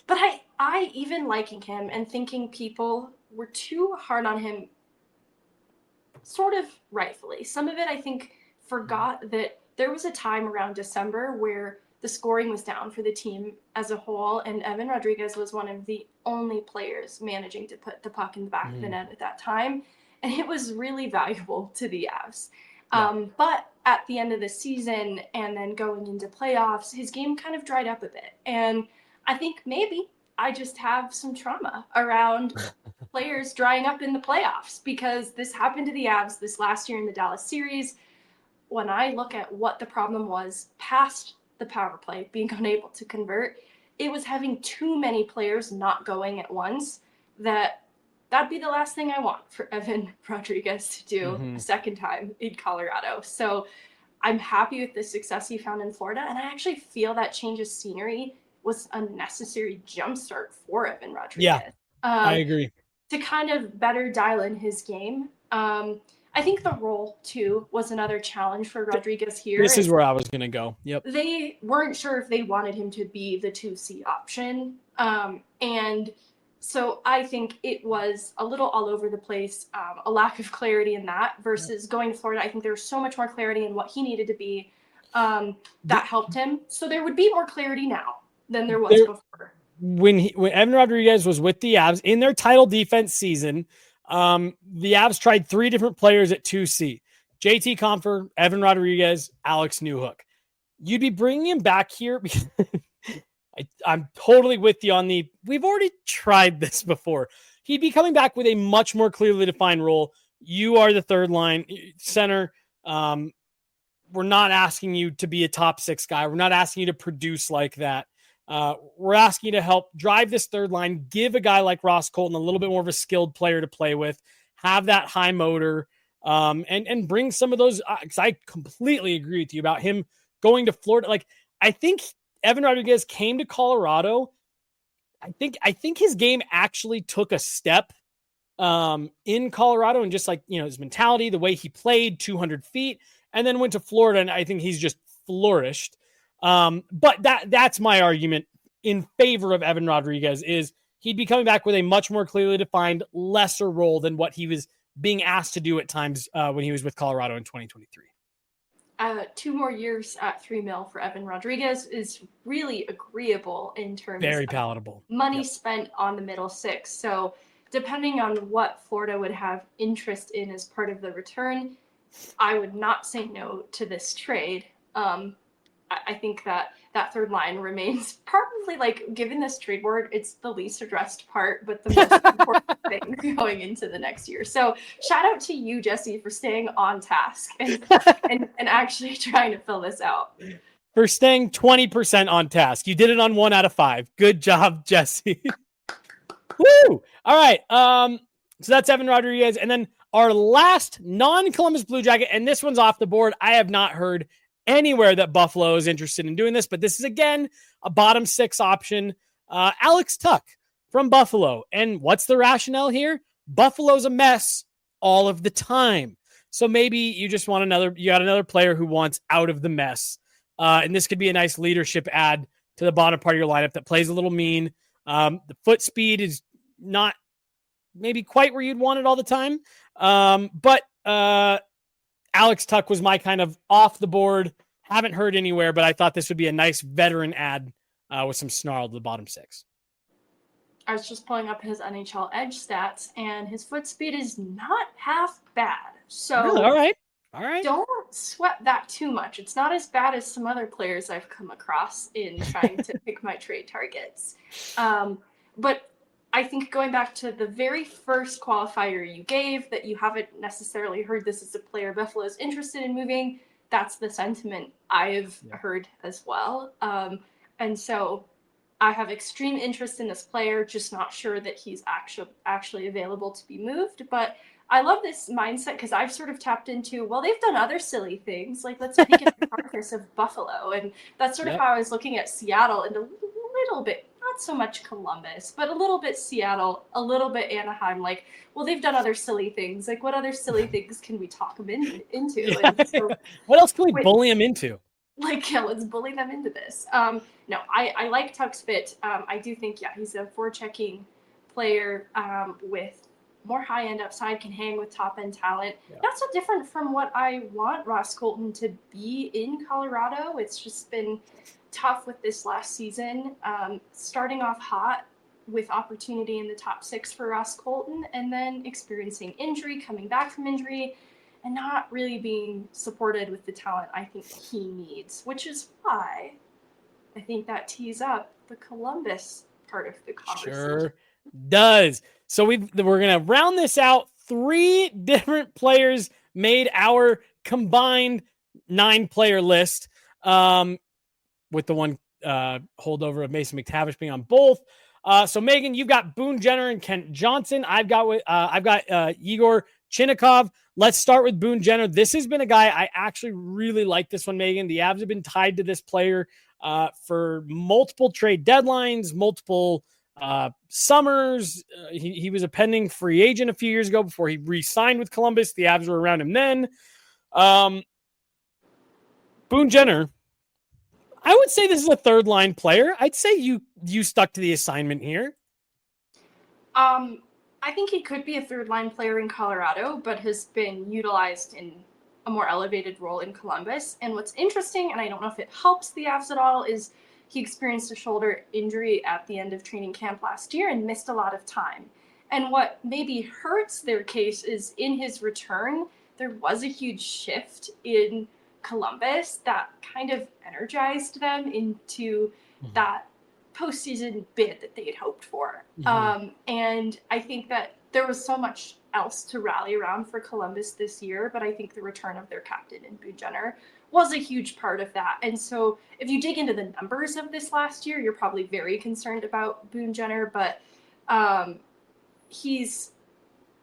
But I even liking him and thinking people were too hard on him, sort of rightfully. Some of it, I think, forgot that there was a time around December where the scoring was down for the team as a whole, and Evan Rodriguez was one of the only players managing to put the puck in the back of the net at that time, and it was really valuable to the Avs. But at the end of the season and then going into playoffs, his game kind of dried up a bit, and I think maybe I just have some trauma around players drying up in the playoffs, because this happened to the Avs this last year in the Dallas series. When I look at what the problem was past the power play, being unable to convert, it was having too many players not going at once. That'd be the last thing I want for Evan Rodriguez to do a second time in Colorado. So I'm happy with the success he found in Florida, and I actually feel that change of scenery was a necessary jumpstart for Evan Rodriguez. Yeah, I agree. To kind of better dial in his game. I think the role, too, was another challenge for Rodriguez here. This is where I was going to go. Yep. They weren't sure if they wanted him to be the 2C option. And so I think it was a little all over the place, a lack of clarity in that versus going to Florida. I think there was so much more clarity in what he needed to be that helped him. So there would be more clarity now than there was before. when Evan Rodriguez was with the Avs in their title defense season, the Avs tried 3 different players at 2C: JT Compher, Evan Rodriguez, Alex Newhook. You'd be bringing him back here because I'm totally with you on we've already tried this before. He'd be coming back with a much more clearly defined role. You are the third line center. We're not asking you to be a top 6 guy. We're not asking you to produce like that. We're asking you to help drive this third line, give a guy like Ross Colton a little bit more of a skilled player to play with, have that high motor, and bring some of those. Because I completely agree with you about him going to Florida. Like, I think Evan Rodriguez came to Colorado. I think his game actually took a step in Colorado, and just like, his mentality, the way he played 200 feet, and then went to Florida, and I think he's just flourished. But that's my argument in favor of Evan Rodriguez is he'd be coming back with a much more clearly defined, lesser role than what he was being asked to do at times when he was with Colorado in 2023. 2 more years at $3 million for Evan Rodriguez is really agreeable in terms Very of palatable money spent on the middle 6. So depending on what Florida would have interest in as part of the return, I would not say no to this trade. I think that third line remains probably, like, given this trade board, it's the least addressed part, but the most important thing going into the next year. So shout out to you, Jesse, for staying on task and actually trying to fill this out. For staying 20% on task. You did it on 1 out of 5. Good job, Jesse. Woo! All right. So that's Evan Rodriguez. And then our last non-Columbus Blue Jacket, and this one's off the board. I have not heard anywhere that Buffalo is interested in doing this, but this is, again, a bottom 6 option. Alex Tuch from Buffalo. And what's the rationale here? Buffalo's a mess all of the time. So maybe you just want you got another player who wants out of the mess. And this could be a nice leadership add to the bottom part of your lineup that plays a little mean. The foot speed is not maybe quite where you'd want it all the time. But Alex Tuch was my kind of off the board. Haven't heard anywhere, but I thought this would be a nice veteran add with some snarl to the bottom 6. I was just pulling up his NHL Edge stats, and his foot speed is not half bad. So really? All right. Don't sweat that too much. It's not as bad as some other players I've come across in trying to pick my trade targets. But I think going back to the very first qualifier you gave, that you haven't necessarily heard this as a player Buffalo is interested in moving, that's the sentiment I've heard as well. And so I have extreme interest in this player, just not sure that he's actually available to be moved. But I love this mindset because I've sort of tapped into, well, they've done other silly things. Like, let's peek at the carcass of Buffalo. And that's sort of how I was looking at Seattle and a little bit, not so much Columbus, but a little bit Seattle, a little bit Anaheim. Like, well, they've done other silly things. Like, what other silly things can we talk them into? Yeah. And so, what else can we bully them into? Like, yeah, let's bully them into this. No, I like Tuch's fit. I do think, he's a forechecking player with more high-end upside, can hang with top-end talent. Not so different from what I want Ross Colton to be in Colorado. It's just been tough with this last season. Starting off hot with opportunity in the top 6 for Ross Colton, and then experiencing injury, coming back from injury, and not really being supported with the talent I think he needs, which is why I think that tees up the Columbus part of the conversation. Sure does. So we're going to round this out. 3 different players made our combined 9-player list, with the one holdover of Mason McTavish being on both. So Megan, you've got Boone Jenner and Kent Johnson. I've got Igor Chinnikov. Let's start with Boone Jenner. This has been a guy I actually really like. This one, Megan. The Avs have been tied to this player for multiple trade deadlines, multiple summers. He was a pending free agent a few years ago before he re-signed with Columbus. The Avs were around him then. Boone Jenner, I would say this is a third-line player. I'd say you stuck to the assignment here. I think he could be a third-line player in Colorado, but has been utilized in a more elevated role in Columbus. And what's interesting, and I don't know if it helps the Avs at all, is he experienced a shoulder injury at the end of training camp last year and missed a lot of time. And what maybe hurts their case is in his return, there was a huge shift in Columbus that kind of energized them into that postseason bid that they had hoped for. And I think that there was so much else to rally around for Columbus this year, but I think the return of their captain in Boone Jenner was a huge part of that. And so if you dig into the numbers of this last year, you're probably very concerned about Boone Jenner, but he's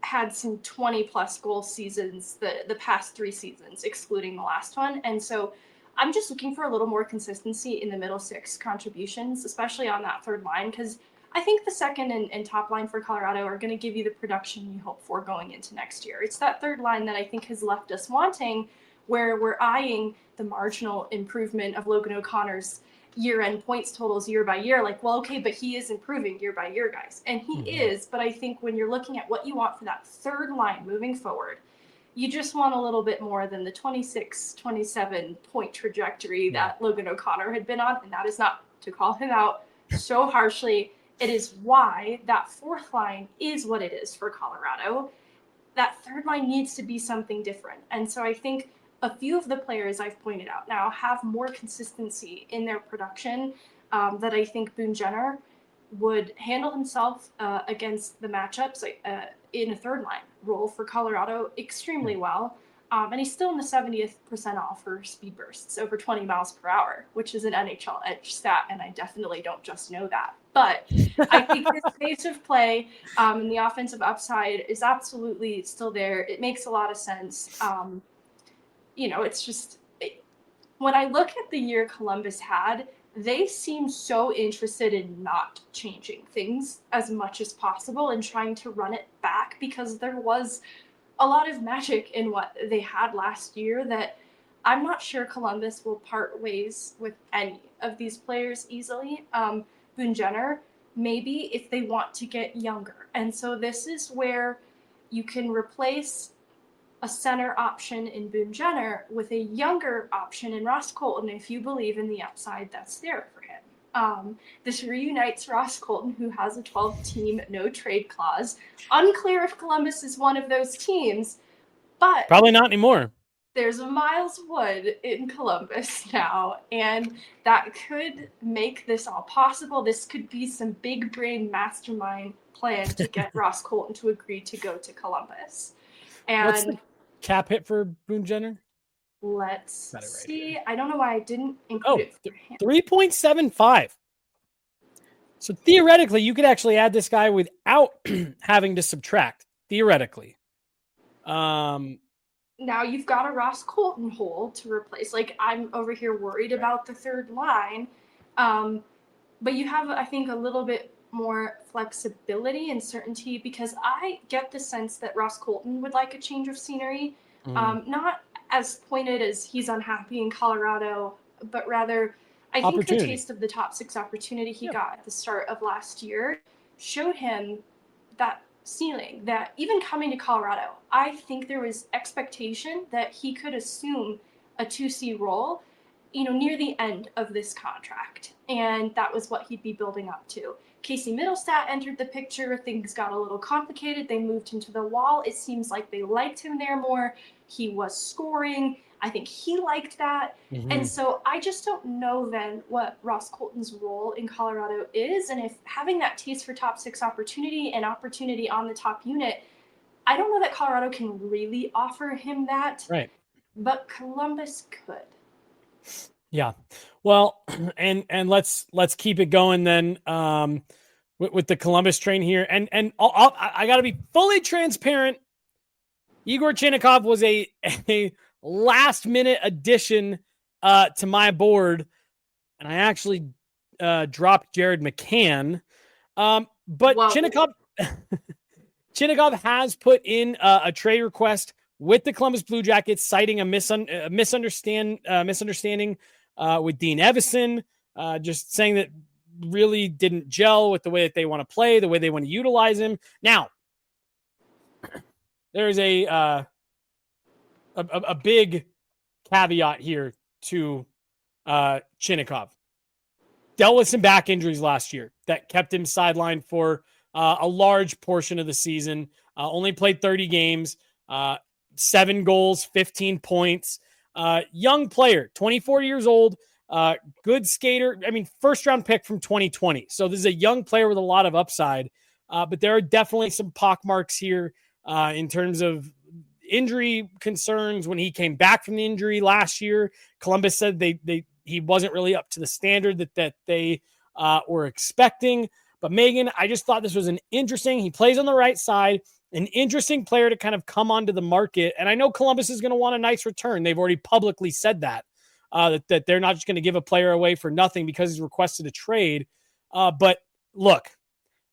had some 20 plus goal seasons the past 3 seasons, excluding the last one. And so I'm just looking for a little more consistency in the middle 6 contributions, especially on that third line, because I think the second and top line for Colorado are going to give you the production you hope for going into next year. It's that third line that I think has left us wanting, where we're eyeing the marginal improvement of Logan O'Connor's year-end points totals year by year. Like, well, okay, but he is improving year by year, guys. And he is, but I think when you're looking at what you want for that third line moving forward, you just want a little bit more than the 26, 27 point trajectory that Logan O'Connor had been on. And that is not to call him out so harshly. It is why that fourth line is what it is for Colorado. That third line needs to be something different. And so I think a few of the players I've pointed out now have more consistency in their production that I think Boone Jenner would handle himself against the matchups in a third line role for Colorado extremely well. And he's still in the 70th percentile for speed bursts over 20 miles per hour, which is an NHL edge stat, and I definitely don't just know that. But I think his pace of play and the offensive upside is absolutely still there. It makes a lot of sense. It's just when I look at the year Columbus had, they seem so interested in not changing things as much as possible and trying to run it back, because there was a lot of magic in what they had last year that I'm not sure Columbus will part ways with any of these players easily. Boone Jenner, maybe if they want to get younger. And so this is where you can replace a center option in Boone Jenner with a younger option in Ross Colton if you believe in the upside that's there for him. This reunites Ross Colton, who has a 12-team no-trade clause. Unclear if Columbus is one of those teams, but probably not anymore. There's a Miles Wood in Columbus now, and that could make this all possible. This could be some big brain mastermind plan to get Ross Colton to agree to go to Columbus. And what's the cap hit for Boone Jenner? Let's see. I don't know why I didn't include it for him. 3.75. So theoretically, you could actually add this guy without having to subtract. Theoretically. Now you've got a Ross Colton hole to replace. Like, I'm over here worried about the third line. But you have, I think, a little bit more flexibility and certainty, because I get the sense that Ross Colton would like a change of scenery. Not as pointed as he's unhappy in Colorado, but rather I think the taste of the top 6 opportunity he got at the start of last year showed him that ceiling, that even coming to Colorado, I think there was expectation that he could assume a 2C role, near the end of this contract. And that was what he'd be building up to. Casey Middlestat entered the picture. Things got a little complicated. They moved him to the wall. It seems like they liked him there more. He was scoring. I think he liked that. And so I just don't know then what Ross Colton's role in Colorado is. And if having that taste for top 6 opportunity and opportunity on the top unit, I don't know that Colorado can really offer him that. Right. But Columbus could. Yeah. Well, and let's keep it going then with the Columbus train here. And I got to be fully transparent. Igor Chinnikov was a last minute addition to my board, and I actually dropped Jared McCann. But Chinnikov has put in a trade request with the Columbus Blue Jackets, citing a misunderstanding with Dean Evison, just saying that really didn't gel with the way that they want to play, the way they want to utilize him. Now, there's a big caveat here to Chinnikov. dealt with some back injuries last year that kept him sidelined for a large portion of the season. Only played 30 games, 7 goals, 15 points. Young player, 24 years old, good skater. I mean, first round pick from 2020. So this is a young player with a lot of upside. But there are definitely some pockmarks here in terms of injury concerns. When he came back from the injury last year, Columbus said he wasn't really up to the standard that they were expecting. But Meghan, I just thought this was he plays on the right side, an interesting player to kind of come onto the market. And I know Columbus is going to want a nice return. They've already publicly said that they're not just going to give a player away for nothing because he's requested a trade. But look,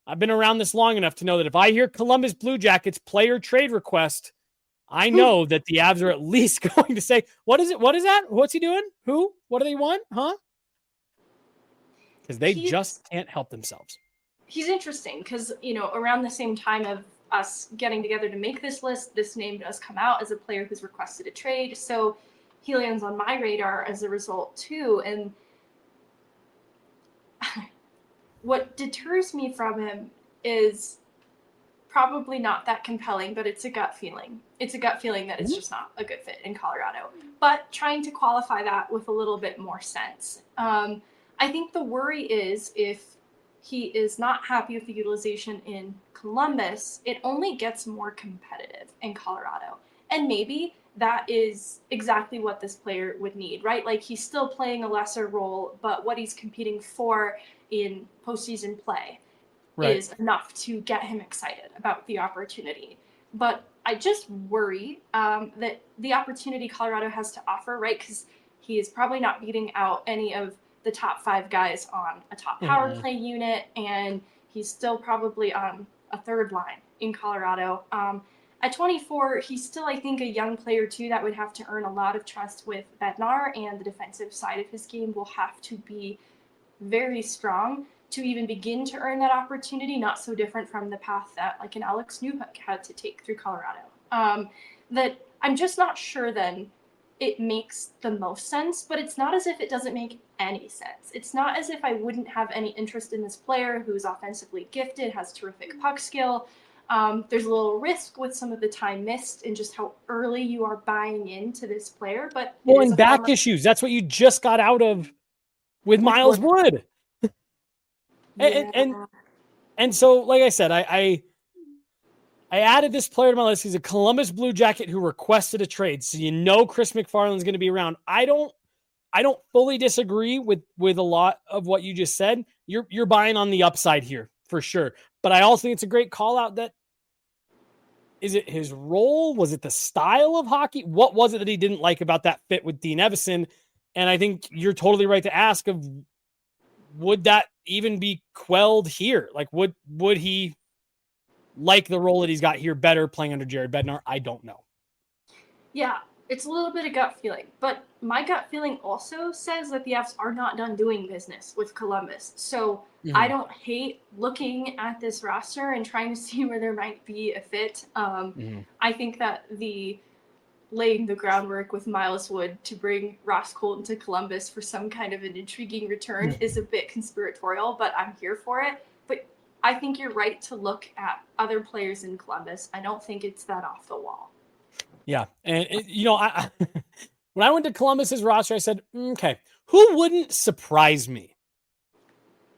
I've been around this long enough to know that if I hear Columbus Blue Jackets player trade request, I know that the Avs are at least going to say, what is it? What is that? What's he doing? Who? What do they want? Huh? Because they just can't help themselves. He's interesting because, around the same time of us getting together to make this list, this name does come out as a player who's requested a trade. So he lands on my radar as a result too. And what deters me from him is probably not that compelling, but it's a gut feeling. It's a gut feeling that it's just not a good fit in Colorado. But trying to qualify that with a little bit more sense. I think the worry is if he is not happy with the utilization in Columbus, it only gets more competitive in Colorado. And maybe that is exactly what this player would need, right? Like he's still playing a lesser role, but what he's competing for in postseason play is enough to get him excited about the opportunity. But I just worry that the opportunity Colorado has to offer, right? Because he is probably not beating out any of the top 5 guys on a top power play unit, and he's still probably on a third line in Colorado. At 24, he's still, I think, a young player too that would have to earn a lot of trust with Bednar, and the defensive side of his game will have to be very strong to even begin to earn that opportunity. Not so different from the path that like an Alex Newhook had to take through Colorado. That I'm just not sure then it makes the most sense, but it's not as if it doesn't make any sense. It's not as if I wouldn't have any interest in this player who's offensively gifted, has terrific puck skill. There's a little risk with some of the time missed and just how early you are buying into this player. But and back issues. That's what you just got out of with Miles Wood. Yeah. And so, like I said, I added this player to my list. He's a Columbus Blue Jacket who requested a trade. So Chris McFarland's going to be around. I don't fully disagree with a lot of what you just said. You're buying on the upside here for sure. But I also think it's a great call out that is it his role? Was it the style of hockey? What was it that he didn't like about that fit with Dean Evison? And I think you're totally right to ask of would that even be quelled here? Like would he like the role that he's got here better playing under Jared Bednar? I don't know. Yeah, it's a little bit of gut feeling, but my gut feeling also says that the Avs are not done doing business with Columbus. So I don't hate looking at this roster and trying to see where there might be a fit. I think that the laying the groundwork with Miles Wood to bring Ross Colton to Columbus for some kind of an intriguing return is a bit conspiratorial, but I'm here for it. But I think you're right to look at other players in Columbus. I don't think it's that off the wall. Yeah. And, I when I went to Columbus's roster, I said, okay, who wouldn't surprise me?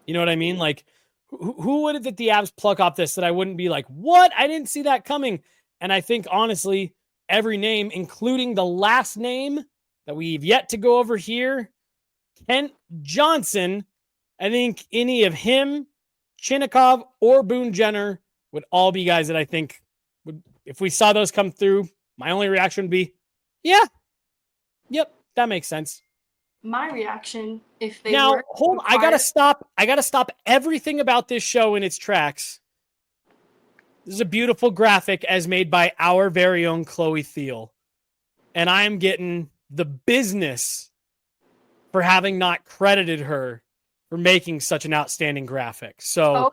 You know what I mean? Like, who would it that the Avs pluck off this that I wouldn't be like, what? I didn't see that coming. And I think, honestly, every name, including the last name that we've yet to go over here, Kent Johnson, I think any of him, Chinnikov, or Boone Jenner would all be guys that I think would, if we saw those come through, my only reaction would be, yeah, yep, that makes sense. My reaction, if they now, were hold on, I gotta stop everything about this show in its tracks. This is a beautiful graphic as made by our very own Chloe Thiel. And I am getting the business for having not credited her for making such an outstanding graphic. So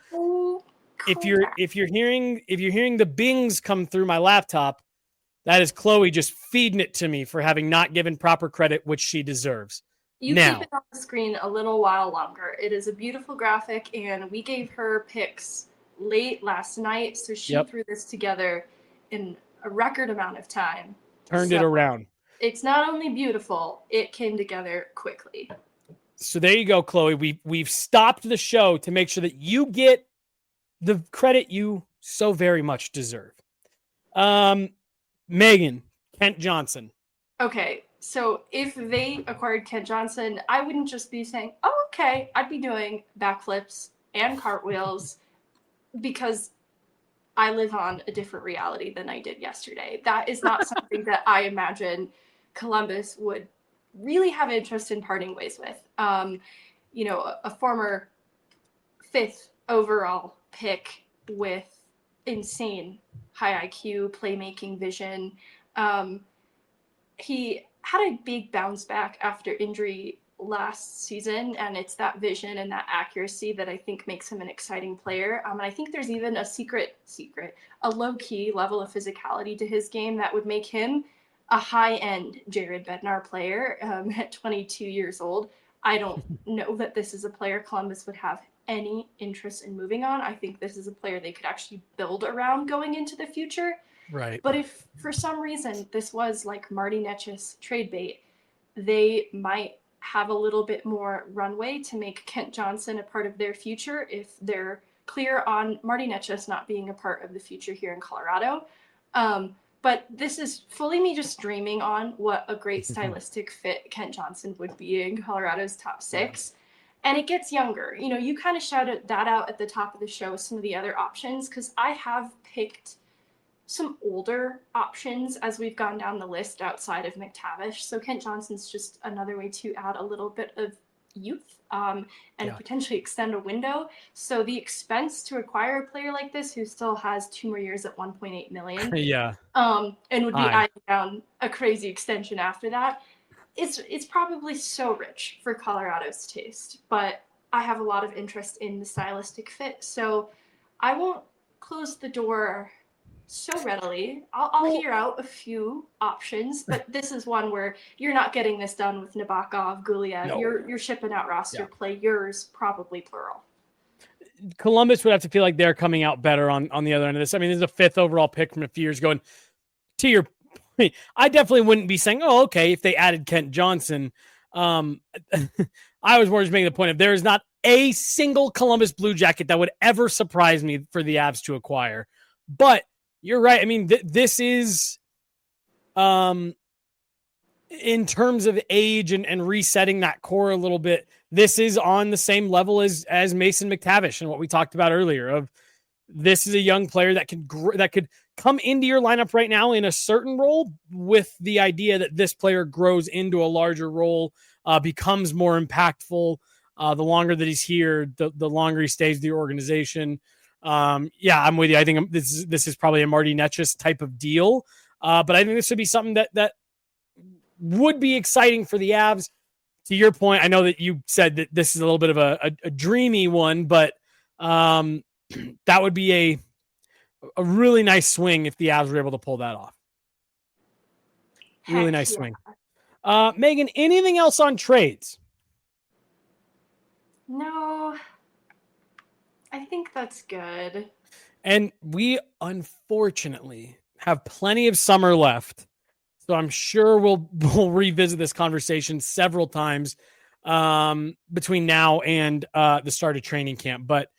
if you're hearing the bings come through my laptop, that is Chloe just feeding it to me for having not given proper credit, which she deserves. You Now, keep it on the screen a little while longer. It is a beautiful graphic, and we gave her picks late last night, so she threw this together in a record amount of time. Turned it around. It's not only beautiful, it came together quickly. So there you go, Chloe. We've stopped the show to make sure that you get the credit you so very much deserve. Megan, Kent Johnson. Okay, so if they acquired Kent Johnson, I wouldn't just be saying, oh, okay. I'd be doing backflips and cartwheels because I live on a different reality than I did yesterday. That is not something that I imagine Columbus would really have interest in parting ways with. A former 5th overall pick with insane high IQ, playmaking vision. He had a big bounce back after injury last season, and it's that vision and that accuracy that I think makes him an exciting player. And I think there's even a low-key level of physicality to his game that would make him a high-end Jared Bednar player at 22 years old. I don't know that this is a player Columbus would have any interest in moving on. I think this is a player they could actually build around going into the future. Right. But if for some reason this was like Marty Netch's trade bait, they might have a little bit more runway to make Kent Johnson a part of their future if they're clear on Marty Netch's not being a part of the future here in Colorado. But this is fully me just dreaming on what a great stylistic fit Kent Johnson would be in Colorado's top 6. And it gets younger. You kind of shouted that out at the top of the show, some of the other options, because I have picked some older options as we've gone down the list outside of McTavish. So Kent Johnson's just another way to add a little bit of youth and potentially extend a window. So the expense to acquire a player like this who still has 2 more years at $1.8 million and would be eyeing down a crazy extension after that, it's probably so rich for Colorado's taste. But I have a lot of interest in the stylistic fit. So I won't close the door so readily. I'll hear out a few options, but this is one where you're not getting this done with Nabokov, Guliev. No. You're shipping out roster players, probably plural. Columbus would have to feel like they're coming out better on the other end of this. I mean, there's a 5th overall pick from a few years ago. And to your point, I definitely wouldn't be saying, oh, okay, if they added Kent Johnson. I was more just making the point of there is not a single Columbus Blue Jacket that would ever surprise me for the Avs to acquire. But you're right. I mean, this is, in terms of age and resetting that core a little bit, this is on the same level as Mason McTavish and what we talked about earlier. Of this is a young player that could come into your lineup right now in a certain role, with the idea that this player grows into a larger role, becomes more impactful. The longer that he's here, the longer he stays with the organization. I'm with you. I think this is probably a Marty Netch's type of deal. But I think this would be something that would be exciting for the Avs. To your point, I know that you said that this is a little bit of a dreamy one, but that would be a really nice swing if the Avs were able to pull that off. Really nice swing. Megan, anything else on trades? No, I think that's good. And we unfortunately have plenty of summer left. So I'm sure we'll revisit this conversation several times between now and the start of training camp. But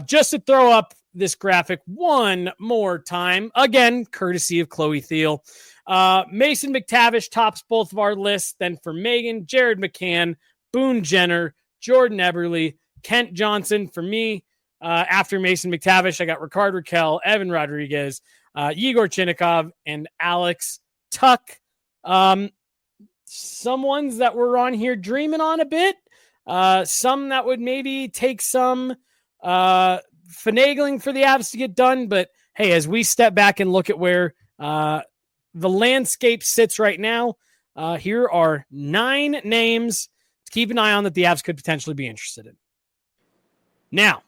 just to throw up this graphic one more time, again, courtesy of Chloe Thiel, Mason McTavish tops both of our lists. Then for Megan, Jared McCann, Boone Jenner, Jordan Eberle, Kent Johnson. For me, after Mason McTavish, I got Ricard Raquel, Evan Rodriguez, Yegor Chinnikov, and Alex Tuck. Some ones that were on here dreaming on a bit. Some that would maybe take some finagling for the Avs to get done. But hey, as we step back and look at where the landscape sits right now, here are 9 names to keep an eye on that the Avs could potentially be interested in. Now,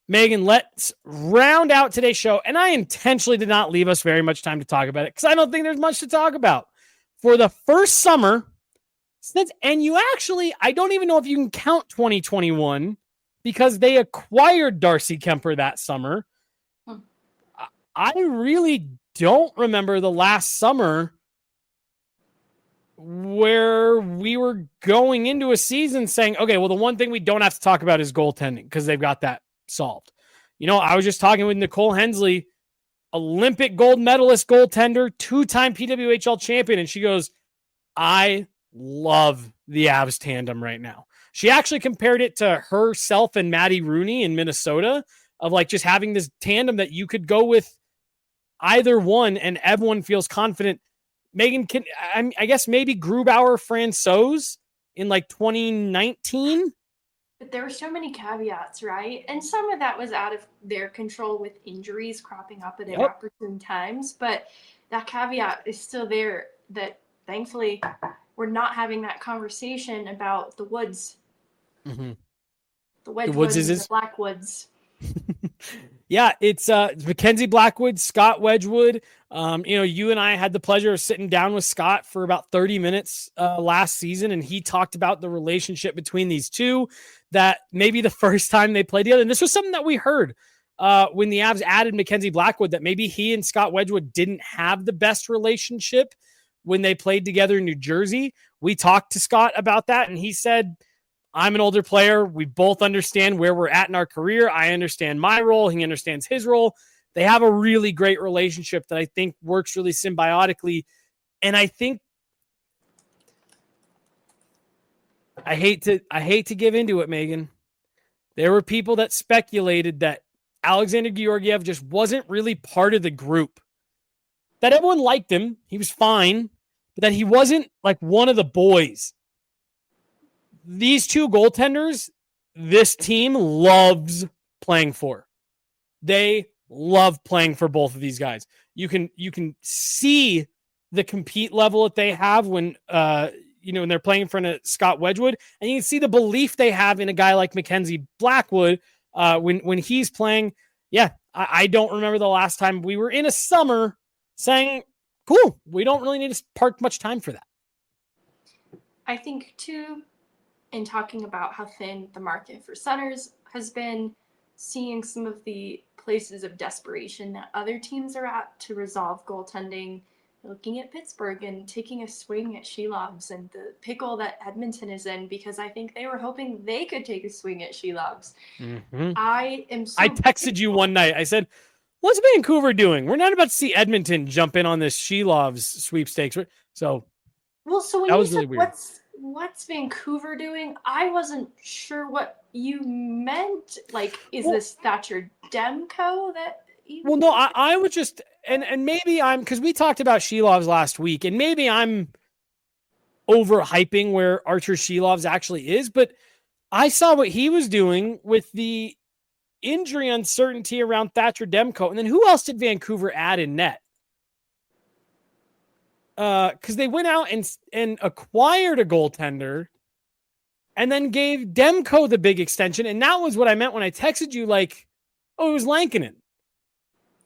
Megan, let's round out today's show. And I intentionally did not leave us very much time to talk about it because I don't think there's much to talk about. For the first summer And you actually, I don't even know if you can count 2021 because they acquired Darcy Kemper that summer. I really don't remember the last summer where we were going into a season saying, okay, well, the one thing we don't have to talk about is goaltending because they've got that solved. I was just talking with Nicole Hensley, Olympic gold medalist goaltender, 2-time PWHL champion, and she goes, I love the Avs tandem right now. She actually compared it to herself and Maddie Rooney in Minnesota of like just having this tandem that you could go with either one and everyone feels confident. Megan, I guess maybe Grubauer, Francouz in like 2019. But there were so many caveats, right? And some of that was out of their control with injuries cropping up at inopportune times. But that caveat is still there that thankfully we're not having that conversation about the Woods. Mm-hmm. The Wedgwoods and the Blackwoods. Yeah, it's Mackenzie Blackwood, Scott Wedgwood. You and I had the pleasure of sitting down with Scott for about 30 minutes last season, and he talked about the relationship between these two, that maybe the first time they played together, and this was something that we heard when the Avs added Mackenzie Blackwood, that maybe he and Scott Wedgwood didn't have the best relationship when they played together in New Jersey. We talked to Scott about that, and he said, I'm an older player. We both understand where we're at in our career. I understand my role. He understands his role. They have a really great relationship that I think works really symbiotically. And I think I hate to give into it, Megan. There were people that speculated that Alexander Georgiev just wasn't really part of the group. That everyone liked him. He was fine, but that he wasn't like one of the boys. These two goaltenders, this team loves playing for. They love playing for both of these guys. You can see the compete level that they have when when they're playing in front of Scott Wedgwood, and you can see the belief they have in a guy like Mackenzie Blackwood when he's playing. Yeah, I don't remember the last time we were in a summer saying, cool, we don't really need to park much time for that. I think too, in talking about how thin the market for centers has been, seeing some of the places of desperation that other teams are at to resolve goaltending, looking at Pittsburgh and taking a swing at Shelovs and the pickle that Edmonton is in, because I think they were hoping they could take a swing at Shelovs. Mm-hmm. I texted you one night. I said, what's Vancouver doing? We're not about to see Edmonton jump in on this Shelovs sweepstakes. So when that you was said really weird. What's Vancouver doing? I wasn't sure what you meant. Like, is this Thatcher Demko that you... Well, no, I would just, and maybe because we talked about Shelovs last week, and maybe I'm overhyping where Archer Shelovs actually is, but I saw what he was doing with the injury uncertainty around Thatcher Demko. And then who else did Vancouver add in net? Because they went out and acquired a goaltender and then gave Demko the big extension. And that was what I meant when I texted you, like, oh, it was Lankinen.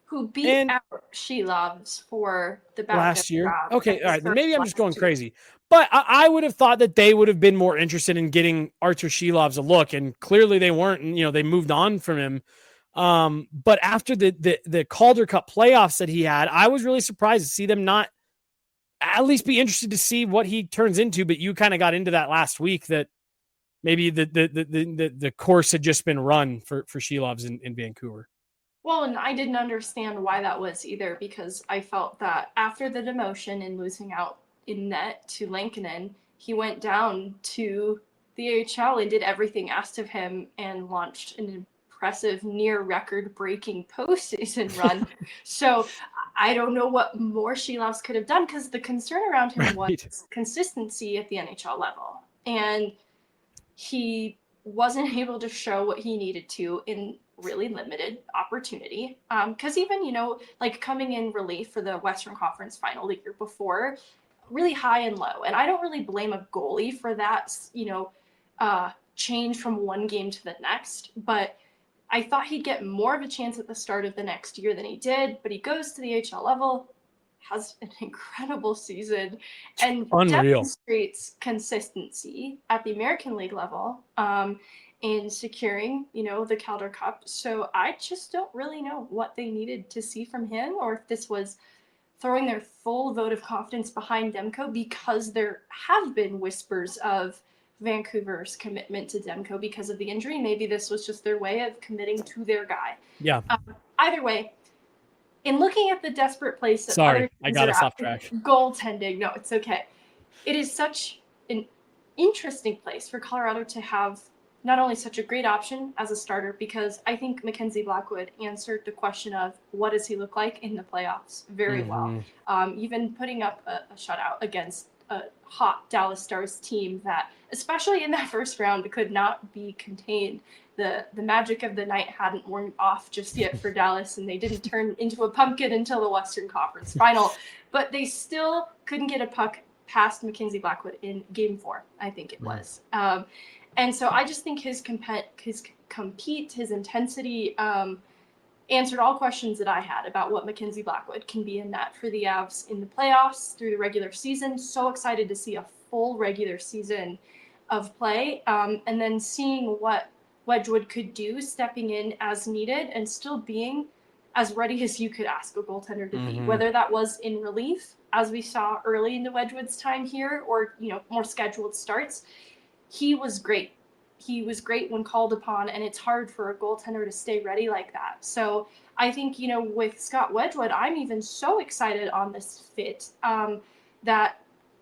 Who beat out Shelovs for the last year. Okay, all right. Then maybe I'm just going year. crazy. But I would have thought that they would have been more interested in getting Archer Shelovs a look, and clearly they weren't. And they moved on from him. But after the Calder Cup playoffs that he had, I was really surprised to see them not at least be interested to see what he turns into. But you kind of got into that last week that maybe the course had just been run for Shelovs in Vancouver. Well, and I didn't understand why that was either, because I felt that after the demotion and losing out in net to Lankinen, he went down to the AHL and did everything asked of him and launched an impressive near record-breaking postseason run. So I don't know what more Shelovs could have done, because the concern around him was consistency at the NHL level. And he wasn't able to show what he needed to in really limited opportunity. Because even, like coming in relief for the Western Conference final the year before, really high and low. And I don't really blame a goalie for that, change from one game to the next. But I thought he'd get more of a chance at the start of the next year than he did. But he goes to the HL level, has an incredible season and Unreal. demonstrates consistency at the American League level in securing, the Calder Cup. So I just don't really know what they needed to see from him, or if this was throwing their full vote of confidence behind Demko, because there have been whispers of Vancouver's commitment to Demko because of the injury. Maybe this was just their way of committing to their guy. Yeah. Either way, in looking at the desperate place that Sorry, other I teams got are us at, off track. goaltending, no, it's okay. It is such an interesting place for Colorado to have not only such a great option as a starter, because I think Mackenzie Blackwood answered the question of what does he look like in the playoffs very well. Even putting up a shutout against a hot Dallas Stars team that, especially in that first round, could not be contained. The magic of the night hadn't worn off just yet for Dallas, and they didn't turn into a pumpkin until the Western Conference final. But they still couldn't get a puck past Mackenzie Blackwood in Game 4, I think it was. And so I just think his compete, his intensity, answered all questions that I had about what Mackenzie Blackwood can be in net for the Avs in the playoffs through the regular season. So excited to see a full regular season of play, and then seeing what Wedgwood could do, stepping in as needed and still being as ready as you could ask a goaltender to be, whether that was in relief, as we saw early into Wedgwood's time here, or more scheduled starts. He was great. He was great when called upon, and it's hard for a goaltender to stay ready like that. So I think, with Scott Wedgwood, I'm even so excited on this fit that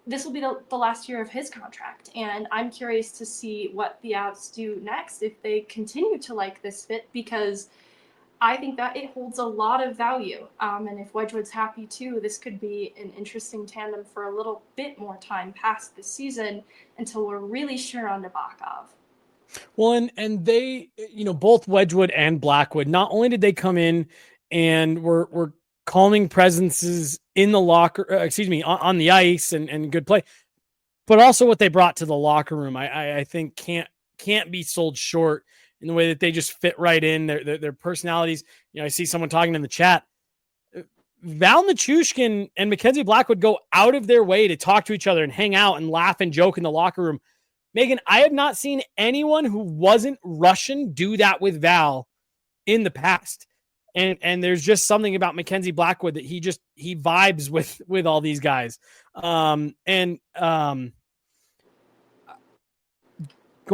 this will be the last year of his contract. And I'm curious to see what the Avs do next if they continue to like this fit, because I think that it holds a lot of value. And if Wedgwood's happy too, this could be an interesting tandem for a little bit more time past the season until we're really sure on Nabokov. Well, and they, both Wedgwood and Blackwood, not only did they come in and were calming presences in the on the ice and good play, but also what they brought to the locker room, I think can't be sold short in the way that they just fit right in their personalities. I see someone talking in the chat. Val Nichushkin and Mackenzie Blackwood go out of their way to talk to each other and hang out and laugh and joke in the locker room. Megan, I have not seen anyone who wasn't Russian do that with Val in the past. And there's just something about Mackenzie Blackwood that he vibes with all these guys. Going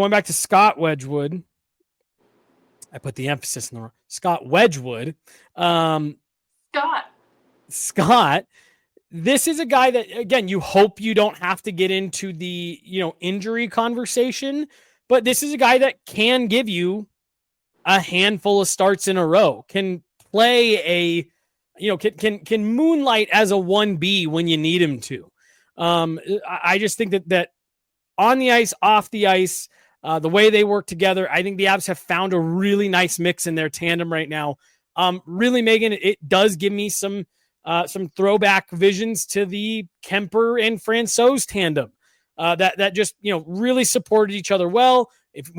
back to Scott Wedgwood, I put the emphasis on Scott Wedgwood. Scott, this is a guy that, again, you hope you don't have to get into the, injury conversation, but this is a guy that can give you a handful of starts in a row, can play can moonlight as a 1B when you need him to. I just think that on the ice, off the ice, the way they work together, I think the Avs have found a really nice mix in their tandem right now. Really, Megan, it does give me some throwback visions to the Kemper and Francouz tandem that just really supported each other well. If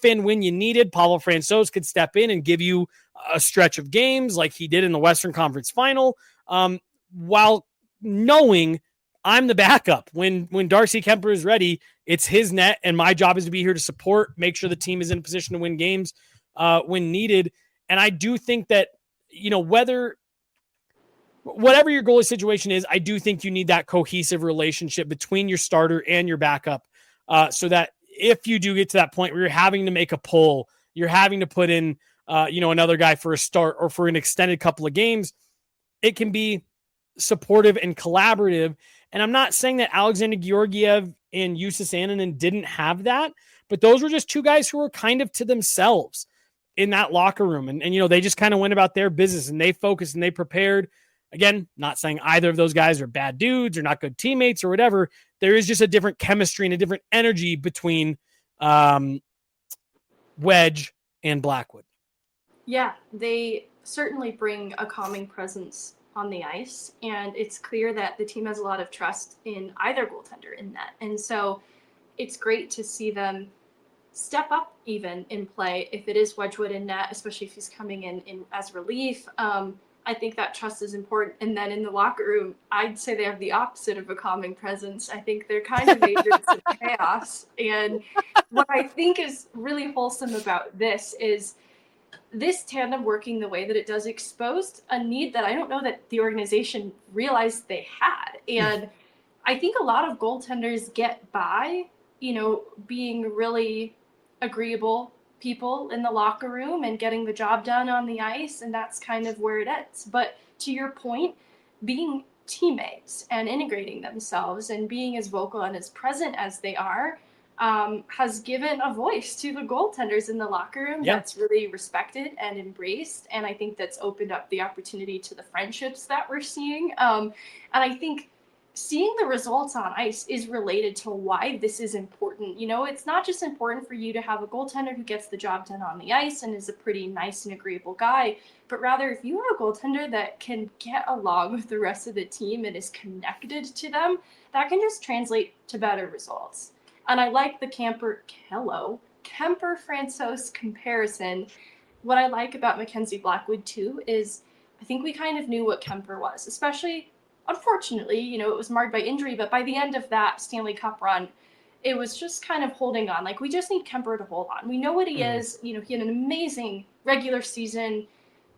and when you needed, Pavel Francouz could step in and give you a stretch of games like he did in the Western Conference Final, while knowing I'm the backup. When Darcy Kemper is ready, it's his net, and my job is to be here to support, make sure the team is in a position to win games when needed. And I do think that, whatever your goalie situation is, I do think you need that cohesive relationship between your starter and your backup, so that if you do get to that point where you're having to make a pull, you're having to put in, another guy for a start or for an extended couple of games, it can be supportive and collaborative. And I'm not saying that Alexander Georgiev and Justus Annunen didn't have that, but those were just two guys who were kind of to themselves in that locker room. And they just kind of went about their business and they focused and they prepared. Again, not saying either of those guys are bad dudes or not good teammates or whatever. There is just a different chemistry and a different energy between Wedge and Blackwood. Yeah, they certainly bring a calming presence on the ice, and it's clear that the team has a lot of trust in either goaltender in net. And so it's great to see them step up even in play if it is Wedgwood in net, especially if he's coming in as relief. I think that trust is important. And then in the locker room, I'd say they have the opposite of a calming presence. I think they're kind of agents of chaos. And what I think is really wholesome about this is this tandem working the way that it does exposed a need that I don't know that the organization realized they had. And I think a lot of goaltenders get by, being really agreeable people in the locker room and getting the job done on the ice, and that's kind of where it ends. But to your point, being teammates and integrating themselves and being as vocal and as present as they are has given a voice to the goaltenders in the locker room that's really respected and embraced. And I think that's opened up the opportunity to the friendships that we're seeing. And I think seeing the results on ice is related to why this is important. It's not just important for you to have a goaltender who gets the job done on the ice and is a pretty nice and agreeable guy, but rather if you have a goaltender that can get along with the rest of the team and is connected to them, that can just translate to better results. And I like the Kemper-Francouz comparison. What I like about Mackenzie Blackwood too is I think we kind of knew what Kemper was, especially unfortunately, it was marred by injury, but by the end of that Stanley Cup run, it was just kind of holding on. Like, we just need Kemper to hold on. We know what he is. He had an amazing regular season.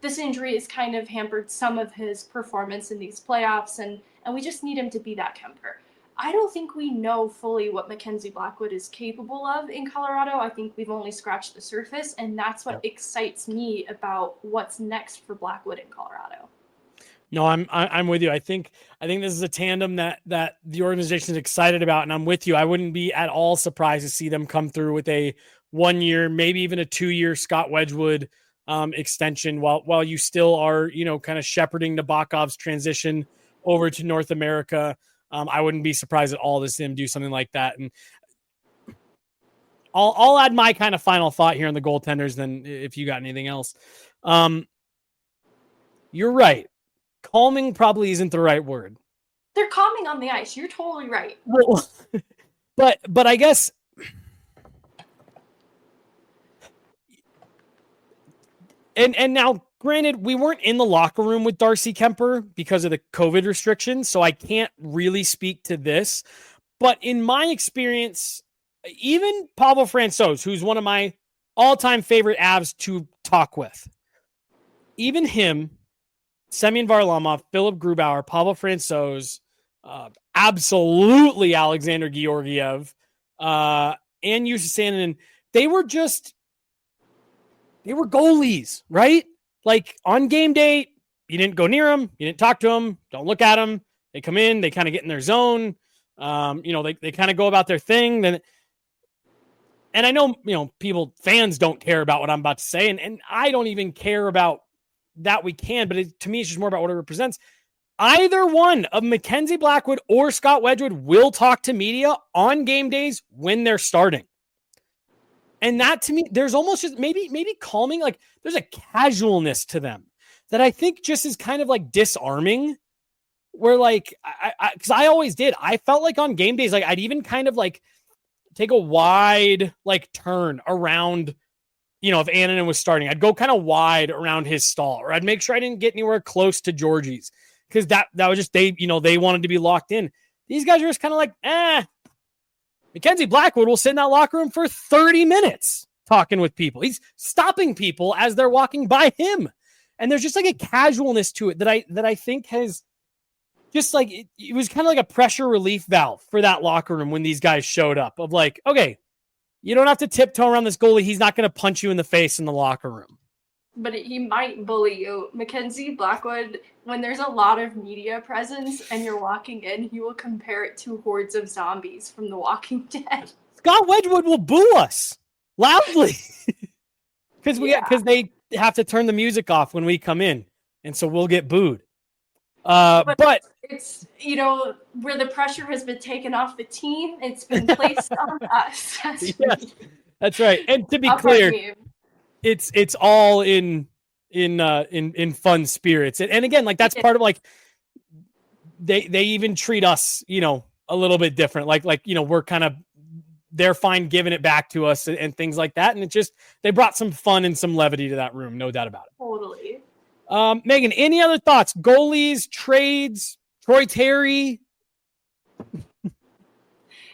This injury has kind of hampered some of his performance in these playoffs, and we just need him to be that Kemper. I don't think we know fully what Mackenzie Blackwood is capable of in Colorado. I think we've only scratched the surface, and that's what excites me about what's next for Blackwood in Colorado. No, I'm with you. I think this is a tandem that the organization is excited about, and I'm with you. I wouldn't be at all surprised to see them come through with a 1 year, maybe even a 2 year Scott Wedgwood extension while you still are, kind of shepherding Nabokov's transition over to North America. I wouldn't be surprised at all to see them do something like that. And I'll add my kind of final thought here on the goaltenders. Then if you got anything else, you're right. Calming probably isn't the right word. They're calming on the ice. You're totally right. Well, but I guess and now, granted, we weren't in the locker room with Darcy Kemper because of the COVID restrictions, so I can't really speak to this. But in my experience, even Pavel Francouz, who's one of my all-time favorite Avs to talk with, even him, Semyon Varlamov, Philip Grubauer, Pavel Francouz, absolutely Alexander Georgiev, and Jussi Sandin, they were goalies, right? Like, on game day, you didn't go near them, you didn't talk to them, don't look at them. They come in, they kind of get in their zone. They kind of go about their thing. And I know, fans don't care about what I'm about to say, and I don't even care about that but to me, it's just more about what it represents. Either one of Mackenzie Blackwood or Scott Wedgwood will talk to media on game days when they're starting. And that, to me, there's almost just maybe calming, like there's a casualness to them that I think just is kind of like disarming, where like, because I always did. I felt like on game days, like I'd even kind of like take a wide like turn around, if Annunen was starting, I'd go kind of wide around his stall, or I'd make sure I didn't get anywhere close to Georgie's, because that was just, they wanted to be locked in. These guys are just kind of like, Mackenzie Blackwood will sit in that locker room for 30 minutes talking with people. He's stopping people as they're walking by him. And there's just like a casualness to it that I think has just like, it was kind of like a pressure relief valve for that locker room when these guys showed up, of like, okay, you don't have to tiptoe around this goalie. He's not going to punch you in the face in the locker room. But he might bully you. Mackenzie Blackwood, when there's a lot of media presence and you're walking in, he will compare it to hordes of zombies from The Walking Dead. Scott Wedgwood will boo us loudly because they have to turn the music off when we come in, and so we'll get booed. But it's, where the pressure has been taken off the team, it's been placed on us. Yes, that's right. And to be clear, it's all in fun spirits. And again, like that's part of like they even treat us, a little bit different. Like we're kind of, they're fine giving it back to us and things like that. And it just, they brought some fun and some levity to that room, no doubt about it. Totally. Megan, any other thoughts? Goalies, trades, Troy Terry?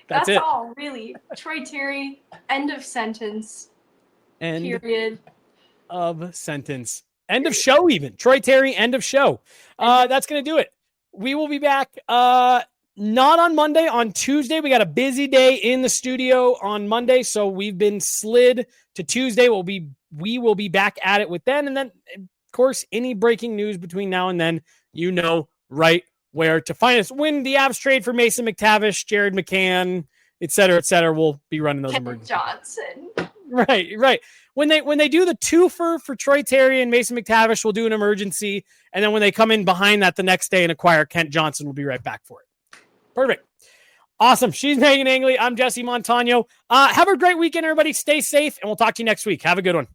That's it. all, really. Troy Terry, end of sentence. End Period. of sentence. End of show, even. Troy Terry, end of show. That's going to do it. We will be back not on Monday. On Tuesday, we got a busy day in the studio on Monday, so we've been slid to Tuesday. We will be back at it with then, and then, of course, any breaking news between now and then, you know right where to find us. When the Avs trade for Mason McTavish, Jared McCann, et cetera, we'll be running those emergencies. Johnson. Right. When they do the twofer for Troy Terry and Mason McTavish, we'll do an emergency. And then when they come in behind that the next day and acquire Kent Johnson, we'll be right back for it. Perfect. Awesome. She's Meghan Angley. I'm Jesse Montano. Have a great weekend, everybody. Stay safe, and we'll talk to you next week. Have a good one.